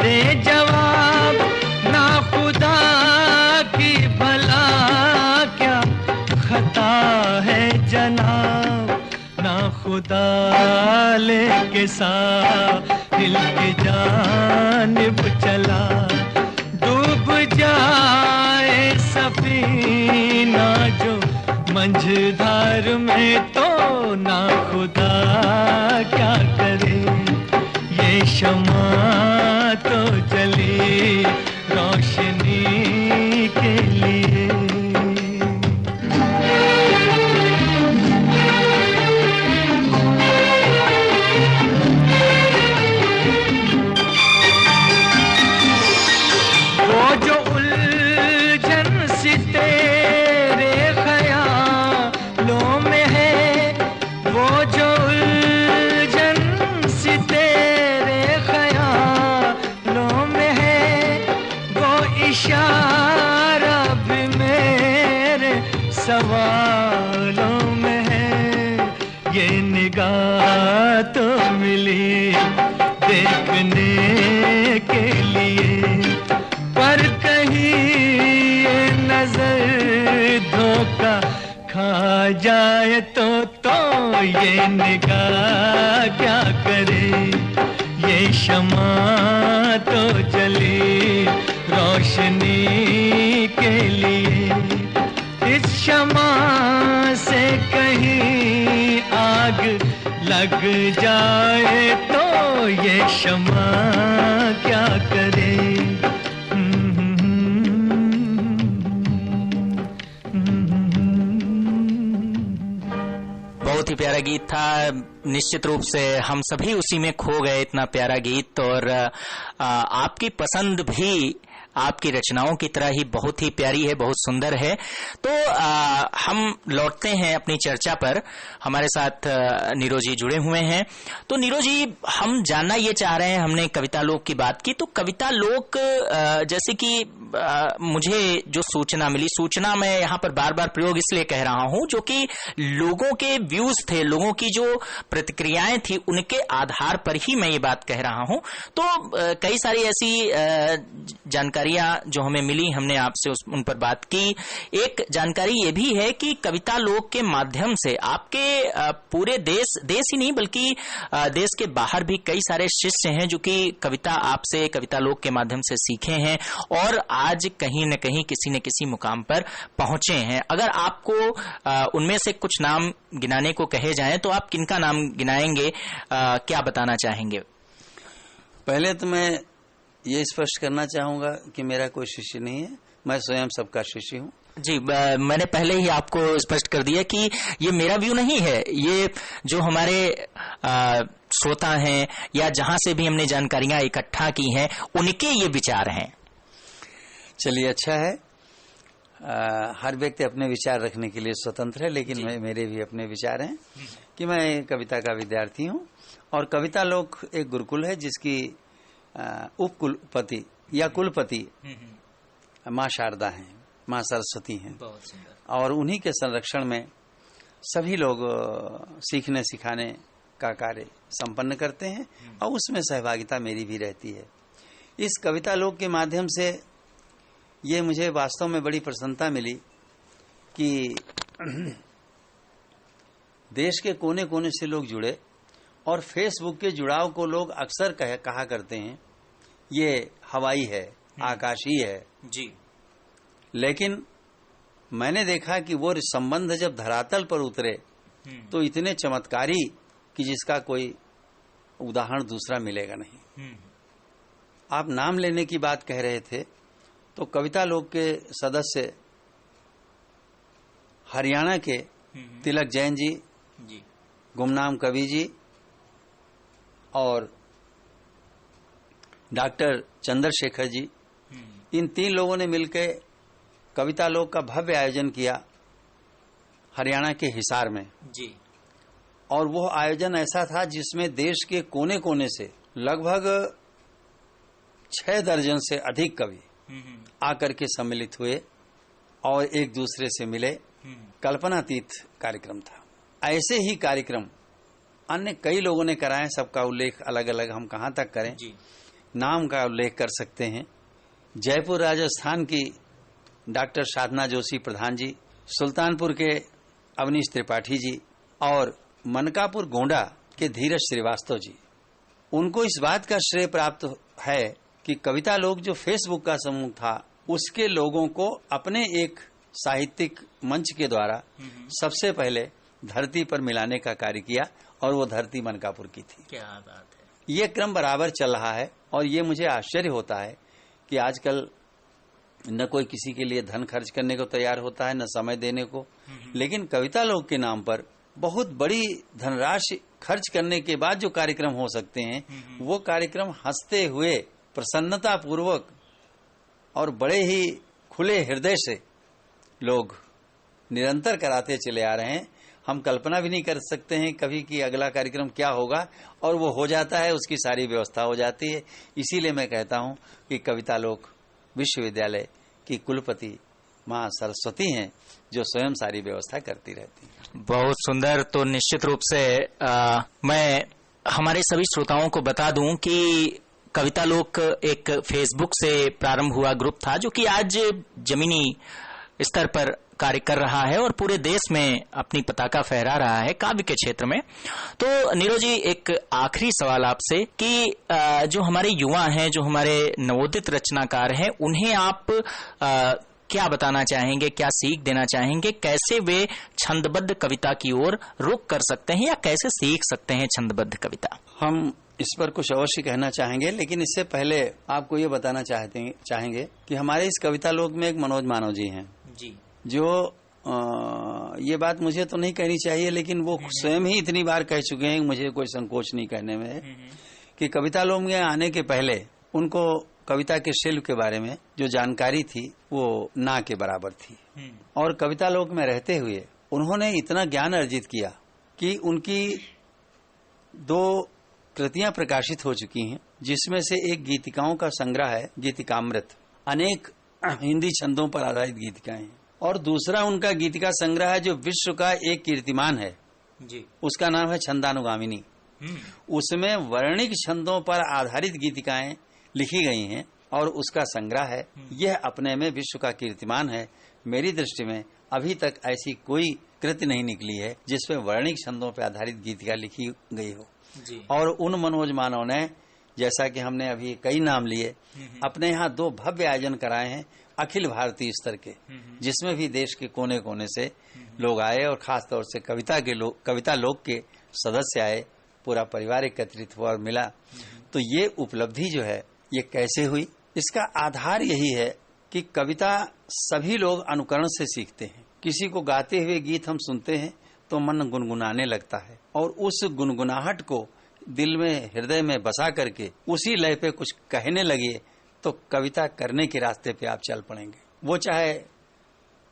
दे जवाब। ना खुदा की भला क्या खता है जनाब, ना खुदा लेके साहिल की जानिब चला। डूब जाए सफीना जो मंझधार में तो ना खुदा क्या करे। ये शमा तो जली रोशनी के लिए। वो जो उलझन सी तेरे ख्यालों में है, वो जो उलझन सी तेरे ख्यालों में है, वो इशारा भी मेरे सवालों में है। ये निगाह तो मिली देखने के लिए, पर कहीं ये नजर धोखा खा जाए तो ये निगाह क्या करे। ये शमा तो जली रोशनी के लिए, इस शमा से कहीं आग लग जाए तो ये शमा क्या करे। बहुत ही प्यारा गीत था। निश्चित रूप से हम सभी उसी में खो गए, इतना प्यारा गीत। और आपकी पसंद भी आपकी रचनाओं की तरह ही बहुत ही प्यारी है, बहुत सुंदर है। तो हम लौटते हैं अपनी चर्चा पर। हमारे साथ नीरो जी जुड़े हुए हैं। तो नीरो जी, हम जानना ये चाह रहे हैं, हमने कविता लोक की बात की, तो कविता लोक जैसे कि मुझे जो सूचना मिली, सूचना मैं यहाँ पर बार बार प्रयोग इसलिए कह रहा हूँ, जो कि लोगों के व्यूज थे, लोगों की जो प्रतिक्रियाएं थी, उनके आधार पर ही मैं ये बात कह रहा हूँ। तो कई सारी ऐसी जानकारियां जो हमें मिली, हमने आपसे उन पर बात की। एक जानकारी ये भी है कि कविता लोक के माध्यम से आपके पूरे देश ही नहीं बल्कि देश के बाहर भी कई सारे शिष्य हैं जो कि कविता आपसे, कविता लोक के माध्यम से सीखे हैं और आज कहीं न कहीं किसी न किसी मुकाम पर पहुंचे हैं। अगर आपको उनमें से कुछ नाम गिनाने को कहे जाएं तो आप किनका नाम गिनाएंगे, क्या बताना चाहेंगे? पहले तो मैं ये स्पष्ट करना चाहूंगा कि मेरा कोई शिष्य नहीं है, मैं स्वयं सबका शिष्य हूँ। जी, मैंने पहले ही आपको स्पष्ट कर दिया कि ये मेरा व्यू नहीं है, ये जो हमारे श्रोता हैं या जहां से भी हमने जानकारियां इकट्ठा की हैं उनके ये विचार हैं। चलिए, अच्छा है। हर व्यक्ति अपने विचार रखने के लिए स्वतंत्र है, लेकिन मेरे भी अपने विचार हैं कि मैं कविता का विद्यार्थी हूँ और कविता लोक एक गुरुकुल है जिसकी उप कुलपति या कुलपति माँ शारदा हैं, माँ सरस्वती हैं, और उन्हीं के संरक्षण में सभी लोग सीखने सिखाने का कार्य संपन्न करते हैं और उसमें सहभागिता मेरी भी रहती है। इस कविता लोक के माध्यम से ये मुझे वास्तव में बड़ी प्रसन्नता मिली कि देश के कोने कोने से लोग जुड़े और फेसबुक के जुड़ाव को लोग अक्सर कहा करते हैं ये हवाई है, आकाशीय है जी, लेकिन मैंने देखा कि वो संबंध जब धरातल पर उतरे तो इतने चमत्कारी कि जिसका कोई उदाहरण दूसरा मिलेगा नहीं। आप नाम लेने की बात कह रहे थे, तो कविता लोक के सदस्य हरियाणा के तिलक जैन जी, गुमनाम कवि जी और डॉक्टर चंद्रशेखर जी, इन 3 लोगों ने मिलकर कविता लोक का भव्य आयोजन किया हरियाणा के हिसार में जी। और वो आयोजन ऐसा था जिसमें देश के कोने कोने से लगभग 6 दर्जन से अधिक कवि आकर के सम्मिलित हुए और एक दूसरे से मिले। कल्पनातीत कार्यक्रम था। ऐसे ही कार्यक्रम अन्य कई लोगों ने कराए, सबका उल्लेख अलग अलग हम कहां तक करें जी। नाम का उल्लेख कर सकते हैं। जयपुर राजस्थान की डॉक्टर साधना जोशी प्रधान जी, सुल्तानपुर के अवनीश त्रिपाठी जी और मनकापुर गोंडा के धीरज श्रीवास्तव जी। उनको इस बात का श्रेय प्राप्त है कि कविता लोक जो फेसबुक का समूह था उसके लोगों को अपने एक साहित्यिक मंच के द्वारा सबसे पहले धरती पर मिलाने का कार्य किया और वो धरती मनकापुर की थी। क्या बात है। ये क्रम बराबर चल रहा है और ये मुझे आश्चर्य होता है कि आजकल न कोई किसी के लिए धन खर्च करने को तैयार होता है, न समय देने को, लेकिन कविता लोक के नाम पर बहुत बड़ी धनराशि खर्च करने के बाद जो कार्यक्रम हो सकते हैं वो कार्यक्रम हंसते हुए, प्रसन्नता पूर्वक और बड़े ही खुले हृदय से लोग निरंतर कराते चले आ रहे हैं। हम कल्पना भी नहीं कर सकते हैं कभी कि अगला कार्यक्रम क्या होगा, और वो हो जाता है, उसकी सारी व्यवस्था हो जाती है। इसीलिए मैं कहता हूं कि कविता लोक विश्वविद्यालय की कुलपति माँ सरस्वती हैं जो स्वयं सारी व्यवस्था करती रहती हैं। बहुत सुंदर। तो निश्चित रूप से मैं हमारे सभी श्रोताओं को बता दूं कि कविता लोक एक फेसबुक से प्रारंभ हुआ ग्रुप था जो कि आज जमीनी स्तर पर कार्य कर रहा है और पूरे देश में अपनी पताका फहरा रहा है काव्य के क्षेत्र में। तो नीरो जी, एक आखिरी सवाल आपसे कि जो हमारे युवा हैं, जो हमारे नवोदित रचनाकार हैं, उन्हें आप क्या बताना चाहेंगे, क्या सीख देना चाहेंगे, कैसे वे छंदबद्ध कविता की ओर रुख कर सकते हैं या कैसे सीख सकते हैं छंदबद्ध कविता? हम इस पर कुछ अवश्य कहना चाहेंगे, लेकिन इससे पहले आपको ये बताना चाहेंगे कि हमारे इस कविता लोक में एक मनोज मानव जी हैं जी, जो ये बात मुझे तो नहीं कहनी चाहिए, लेकिन वो स्वयं ही इतनी बार कह चुके हैं, मुझे कोई संकोच नहीं कहने में, कि कविता लोक में आने के पहले उनको कविता के शिल्प के बारे में जो जानकारी थी वो ना के बराबर थी। और कविता लोक में रहते हुए उन्होंने इतना ज्ञान अर्जित किया कि उनकी 2 कृतियां प्रकाशित हो चुकी हैं, जिसमें से एक गीतिकाओं का संग्रह है गीतिकामृत, अनेक हिंदी छंदों पर आधारित गीतिकाएं हैं, और दूसरा उनका गीतिका संग्रह है जो विश्व का एक कीर्तिमान है जी, उसका नाम है छंदानुगामिनी। उसमें वर्णिक छंदों पर आधारित गीतिकाएं लिखी गई हैं और उसका संग्रह है। यह अपने में विश्व का कीर्तिमान है। मेरी दृष्टि में अभी तक ऐसी कोई कृति नहीं निकली है जिसमें वर्णिक छंदों पर आधारित गीतिका लिखी गई हो जी। और उन मनोज मानव ने, जैसा कि हमने अभी कई नाम लिए, अपने यहाँ 2 भव्य आयोजन कराए हैं अखिल भारतीय स्तर के, जिसमें भी देश के कोने कोने से लोग आए और खास तौर से कविता लोक के सदस्य आए, पूरा परिवार एकत्रित हुआ और मिला। तो ये उपलब्धि जो है ये कैसे हुई, इसका आधार यही है कि कविता सभी लोग अनुकरण से सीखते हैं। किसी को गाते हुए गीत हम सुनते हैं तो मन गुनगुनाने लगता है, और उस गुनगुनाहट को दिल में, हृदय में बसा करके उसी लय पे कुछ कहने लगे तो कविता करने के रास्ते पे आप चल पड़ेंगे। वो चाहे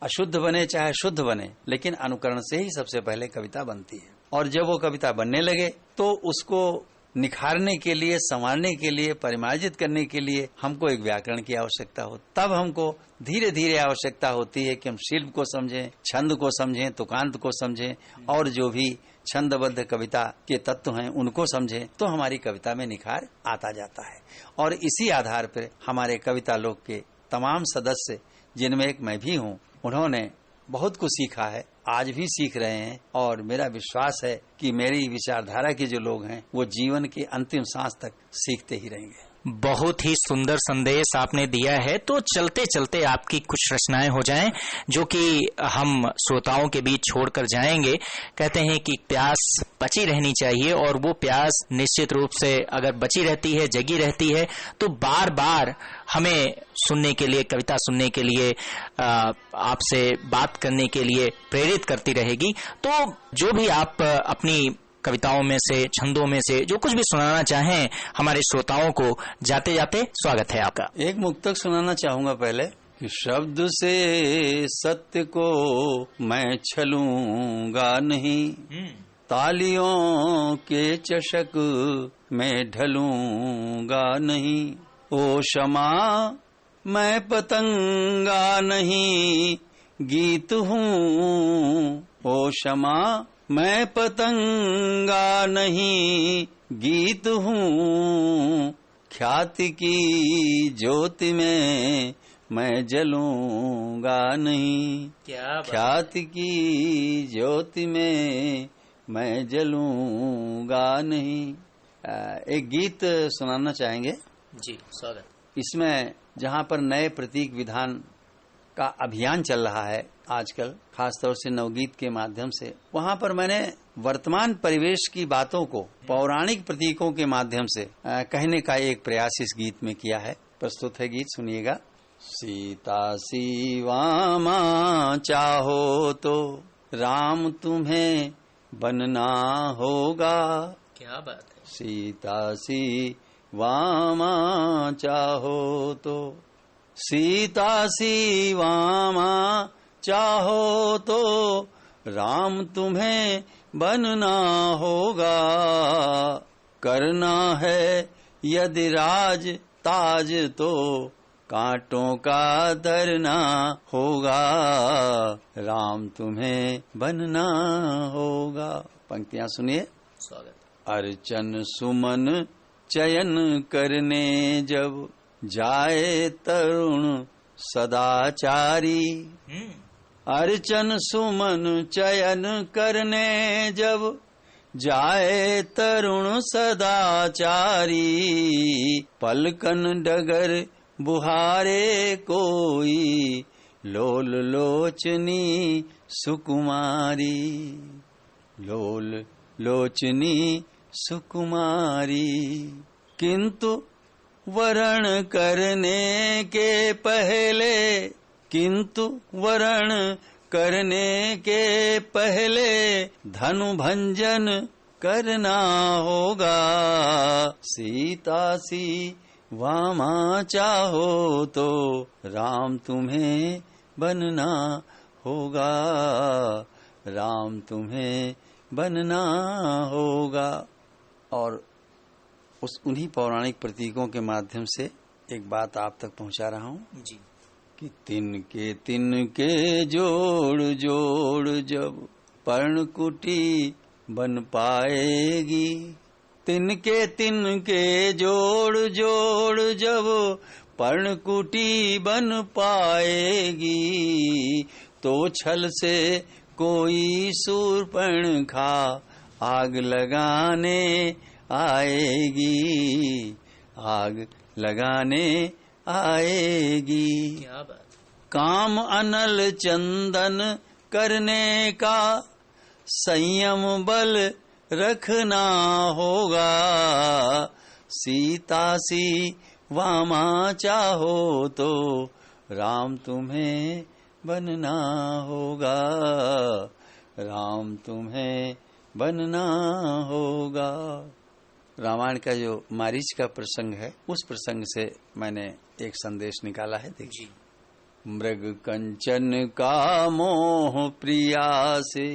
अशुद्ध बने चाहे शुद्ध बने, लेकिन अनुकरण से ही सबसे पहले कविता बनती है। और जब वो कविता बनने लगे तो उसको निखारने के लिए, संवारने के लिए, परिमार्जित करने के लिए हमको एक व्याकरण की आवश्यकता हो। तब हमको धीरे धीरे आवश्यकता होती है कि हम शिल्प को समझें, छंद को समझें, तुकांत को समझें, और जो भी छंदबद्ध कविता के तत्व हैं उनको समझें, तो हमारी कविता में निखार आता जाता है। और इसी आधार पर हमारे कविता लोक के तमाम सदस्य, जिनमें एक मैं भी हूँ, उन्होंने बहुत कुछ सीखा है, आज भी सीख रहे हैं, और मेरा विश्वास है कि मेरी विचारधारा के जो लोग हैं वो जीवन के अंतिम सांस तक सीखते ही रहेंगे। बहुत ही सुंदर संदेश आपने दिया है। तो चलते चलते आपकी कुछ रचनाएं हो जाएं जो कि हम श्रोताओं के बीच छोड़कर जाएंगे। कहते हैं कि प्यास बची रहनी चाहिए, और वो प्यास निश्चित रूप से अगर बची रहती है, जगी रहती है, तो बार बार हमें सुनने के लिए, कविता सुनने के लिए, आपसे बात करने के लिए प्रेरित करती रहेगी। तो जो भी आप अपनी कविताओं में से, छंदों में से जो कुछ भी सुनाना चाहें हमारे श्रोताओं को, जाते जाते स्वागत है आपका। एक मुक्तक सुनाना चाहूंगा पहले कि शब्द से सत्य को मैं छलूंगा नहीं, तालियों के चषक में ढलूंगा नहीं, ओ क्षमा मैं पतंगा नहीं गीत हूँ, ओ क्षमा मैं पतंगा नहीं गीत हूँ, ख्याति की ज्योति में मैं जलूंगा नहीं, ख्याति की ज्योति में मैं जलूंगा नहीं। एक गीत सुनाना चाहेंगे जी, स्वागत। इसमें जहाँ पर नए प्रतीक विधान का अभियान चल रहा है आजकल, खासतौर से नवगीत के माध्यम से, वहाँ पर मैंने वर्तमान परिवेश की बातों को पौराणिक प्रतीकों के माध्यम से कहने का एक प्रयास इस गीत में किया है। प्रस्तुत है गीत, सुनिएगा। सीता सीवामा चाहो तो राम तुम्हें बनना होगा, क्या बात है। सीता सीवामा चाहो तो, सीता सीवामा चाहो तो राम तुम्हें बनना होगा, करना है यदि राज ताज तो कांटों का धरना होगा, राम तुम्हें बनना होगा। पंक्तियां सुनिए। स्वागत। अर्चन सुमन चयन करने जब जाए तरुण सदाचारी, अर्चन सुमन चयन करने जब जाए तरुण सदाचारी, पलकन डगर बुहारे कोई लोल लोचनी सुकुमारी, लोल लोचनी सुकुमारी, किंतु वरण करने के पहले, किंतु वरण करने के पहले धनु भंजन करना होगा, सीता सी वामा चाहो तो राम तुम्हें बनना होगा, राम तुम्हें बनना होगा। और उन्हीं पौराणिक प्रतीकों के माध्यम से एक बात आप तक पहुंचा रहा हूं जी कि तिनके जोड़ जोड़ जब पर्णकुटी बन पाएगी, तिनके जोड़ जोड़ जब पर्णकुटी बन पाएगी, तो छल से कोई शूर्पणखा आग लगाने आएगी, आग लगाने आएगी। क्या बात। काम अनल चंदन करने का संयम बल रखना होगा, सीता सी वामा चाहो तो राम तुम्हें बनना होगा, राम तुम्हें बनना होगा। रामायण का जो मारीच का प्रसंग है, उस प्रसंग से मैंने एक संदेश निकाला है। देखिए, मृग कंचन का मोह प्रिया से,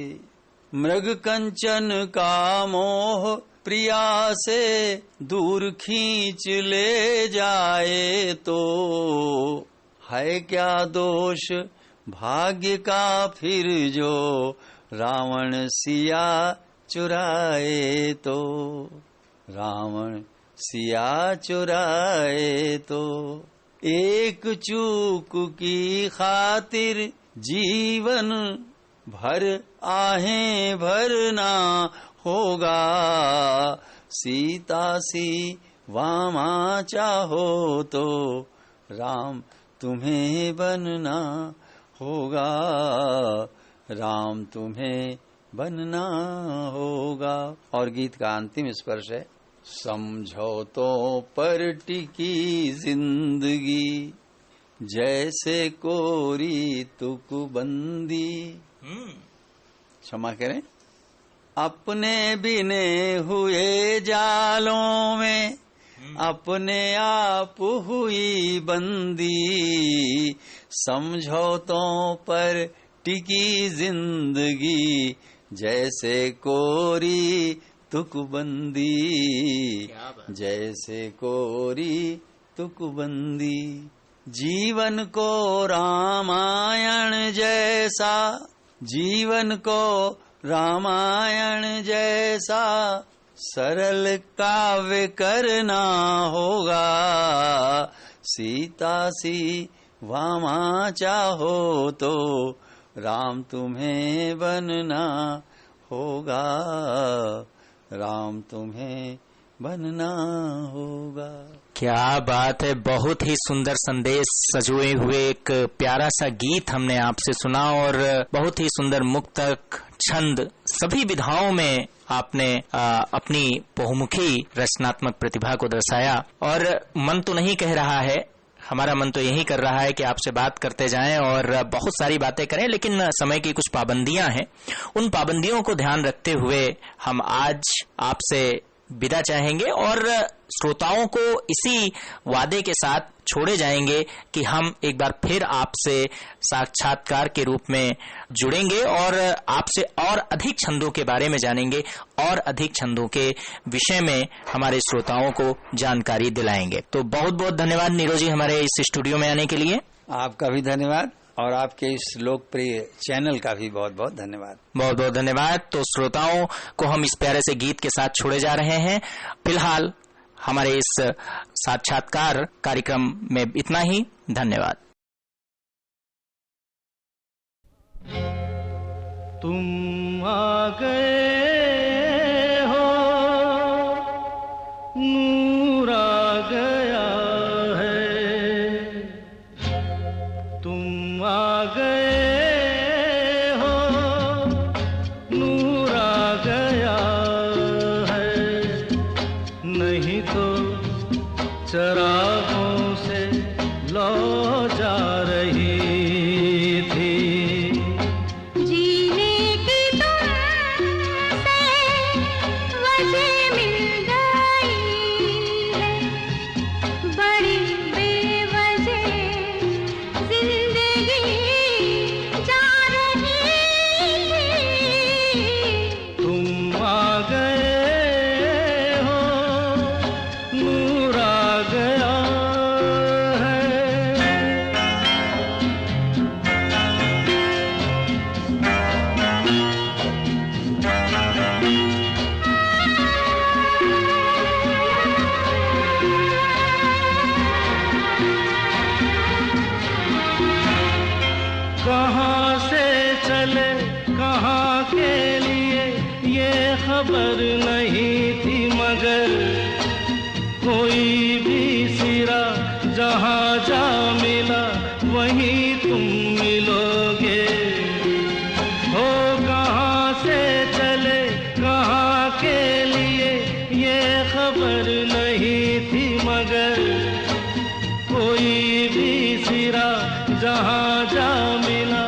मृग कंचन का मोह प्रिया से दूर खींच ले जाए तो है क्या दोष भाग्य का फिर जो रावण सिया चुराए तो, रावण सिया चुराए तो। एक चूक की खातिर जीवन भर आहें भरना होगा, सीता सी वामा चाहो तो राम तुम्हें बनना होगा, राम तुम्हें बनना होगा। और गीत का अंतिम स्पर्श है, समझौतों पर टिकी जिंदगी जैसे कोरी तुकबंदी। क्षमा करें, अपने बिने हुए जालों में अपने आप हुई बंदी, समझौतों पर टिकी जिंदगी जैसे कोरी तुकबंदी, जैसे कोरी तुकबंदी। जीवन को रामायण जैसा, जीवन को रामायण जैसा सरल काव्य करना होगा, सीता सी वामा चाहो तो राम तुम्हें बनना होगा, राम तुम्हें बनना होगा। क्या बात है, बहुत ही सुंदर संदेश सजोए हुए एक प्यारा सा गीत हमने आपसे सुना और बहुत ही सुंदर मुक्तक, छंद, सभी विधाओं में आपने अपनी बहुमुखी रचनात्मक प्रतिभा को दर्शाया। और मन तो नहीं कह रहा है, हमारा मन तो यही कर रहा है कि आपसे बात करते जाएं और बहुत सारी बातें करें, लेकिन समय की कुछ पाबंदियां हैं। उन पाबंदियों को ध्यान रखते हुए हम आज आपसे विदा चाहेंगे और श्रोताओं को इसी वादे के साथ छोड़े जाएंगे कि हम एक बार फिर आपसे साक्षात्कार के रूप में जुड़ेंगे और आपसे और अधिक छंदों के बारे में जानेंगे और अधिक छंदों के विषय में हमारे श्रोताओं को जानकारी दिलाएंगे। तो बहुत बहुत धन्यवाद नीरो जी हमारे इस स्टूडियो में आने के लिए। आपका भी धन्यवाद और आपके इस लोकप्रिय चैनल का भी बहुत बहुत धन्यवाद। बहुत बहुत धन्यवाद। तो श्रोताओं को हम इस प्यारे से गीत के साथ छोड़े जा रहे हैं। फिलहाल हमारे इस साक्षात्कार कार्यक्रम में इतना ही। धन्यवाद। तुम आ गए हो, नूर आ गया है, तुम आ गए हो, नूर आ गया है, नहीं तो चरागों से लौ जा रही बस खबर नहीं थी मगर कोई भी सिरा जहाँ जा मिला वहीं तुम मिलोगे। हो कहाँ से चले कहाँ के लिए ये खबर नहीं थी मगर कोई भी सिरा जहाँ जा मिला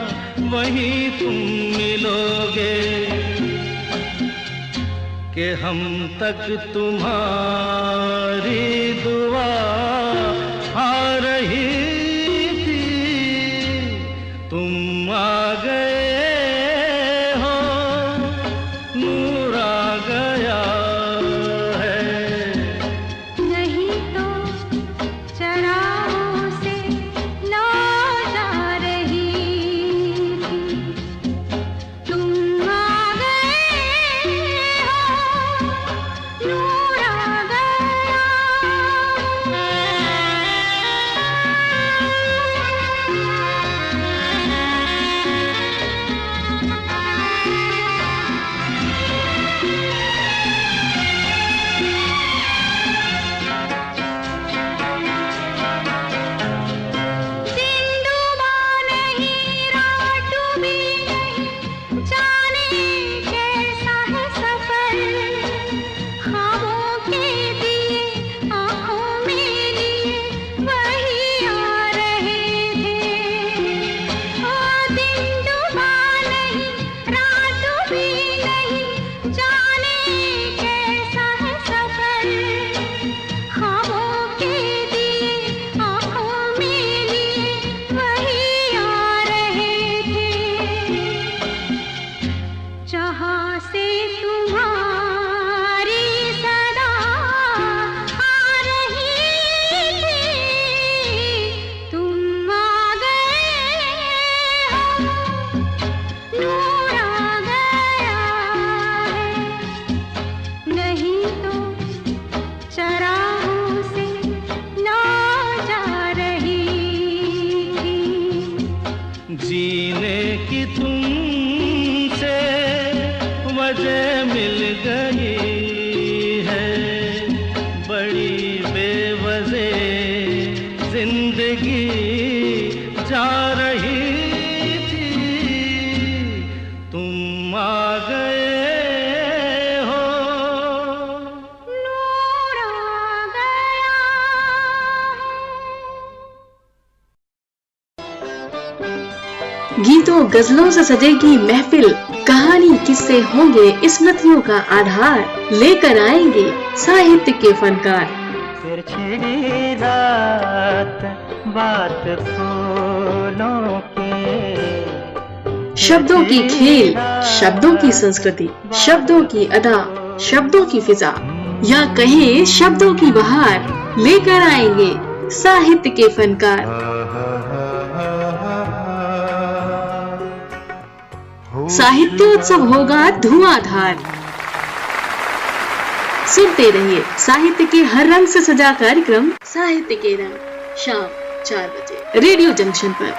वहीं तुम मिलोगे। कि हम तक तुम्हारी दुआ आ रही थी, तुम आ गए हो, नूर आ गया है। नहीं तो चरागों से लौ जा रही थी, तुम आ गए हो, नूर आ गया। दिन डूबा नहीं रात डूबी नहीं, जाने कैसा है सफर। ख्वाबों के दिए आँखों में लिए वही आ रहे थे। ओ दिन डूबा नहीं रात डूबी नहीं, जाने कैसा है सफर। ख्वाबों के दिए आँखों में लिए वही आ रहे थे। जहाँ से तुम्हारी सदा आ रही थी, तुम आ गए हो, नूर आ गया है। नहीं तो चरागों से लौ जा रही थी। जीने की तुमसे वजह मिल गई है, बड़ी बेवजह जिंदगी जा रही थी, तुम आ गए हो, नूर आ गया। गीतों गजलों से सजेगी महफिल, कहानी किससे होंगे स्मृतियों का आधार, लेकर आएंगे साहित्य के फनकार। फिर छिड़ी रात बात फूलों की, शब्दों की खेल, शब्दों की संस्कृति, शब्दों की अदा, शब्दों की फिजा, या कहें शब्दों की बहार, लेकर आएंगे साहित्य के फनकार। साहित्योत्सव होगा धुआंधार। सुनते रहिए साहित्य के हर रंग से सजा कार्यक्रम साहित्य के रंग, शाम 4 बजे रेडियो जंक्शन पर।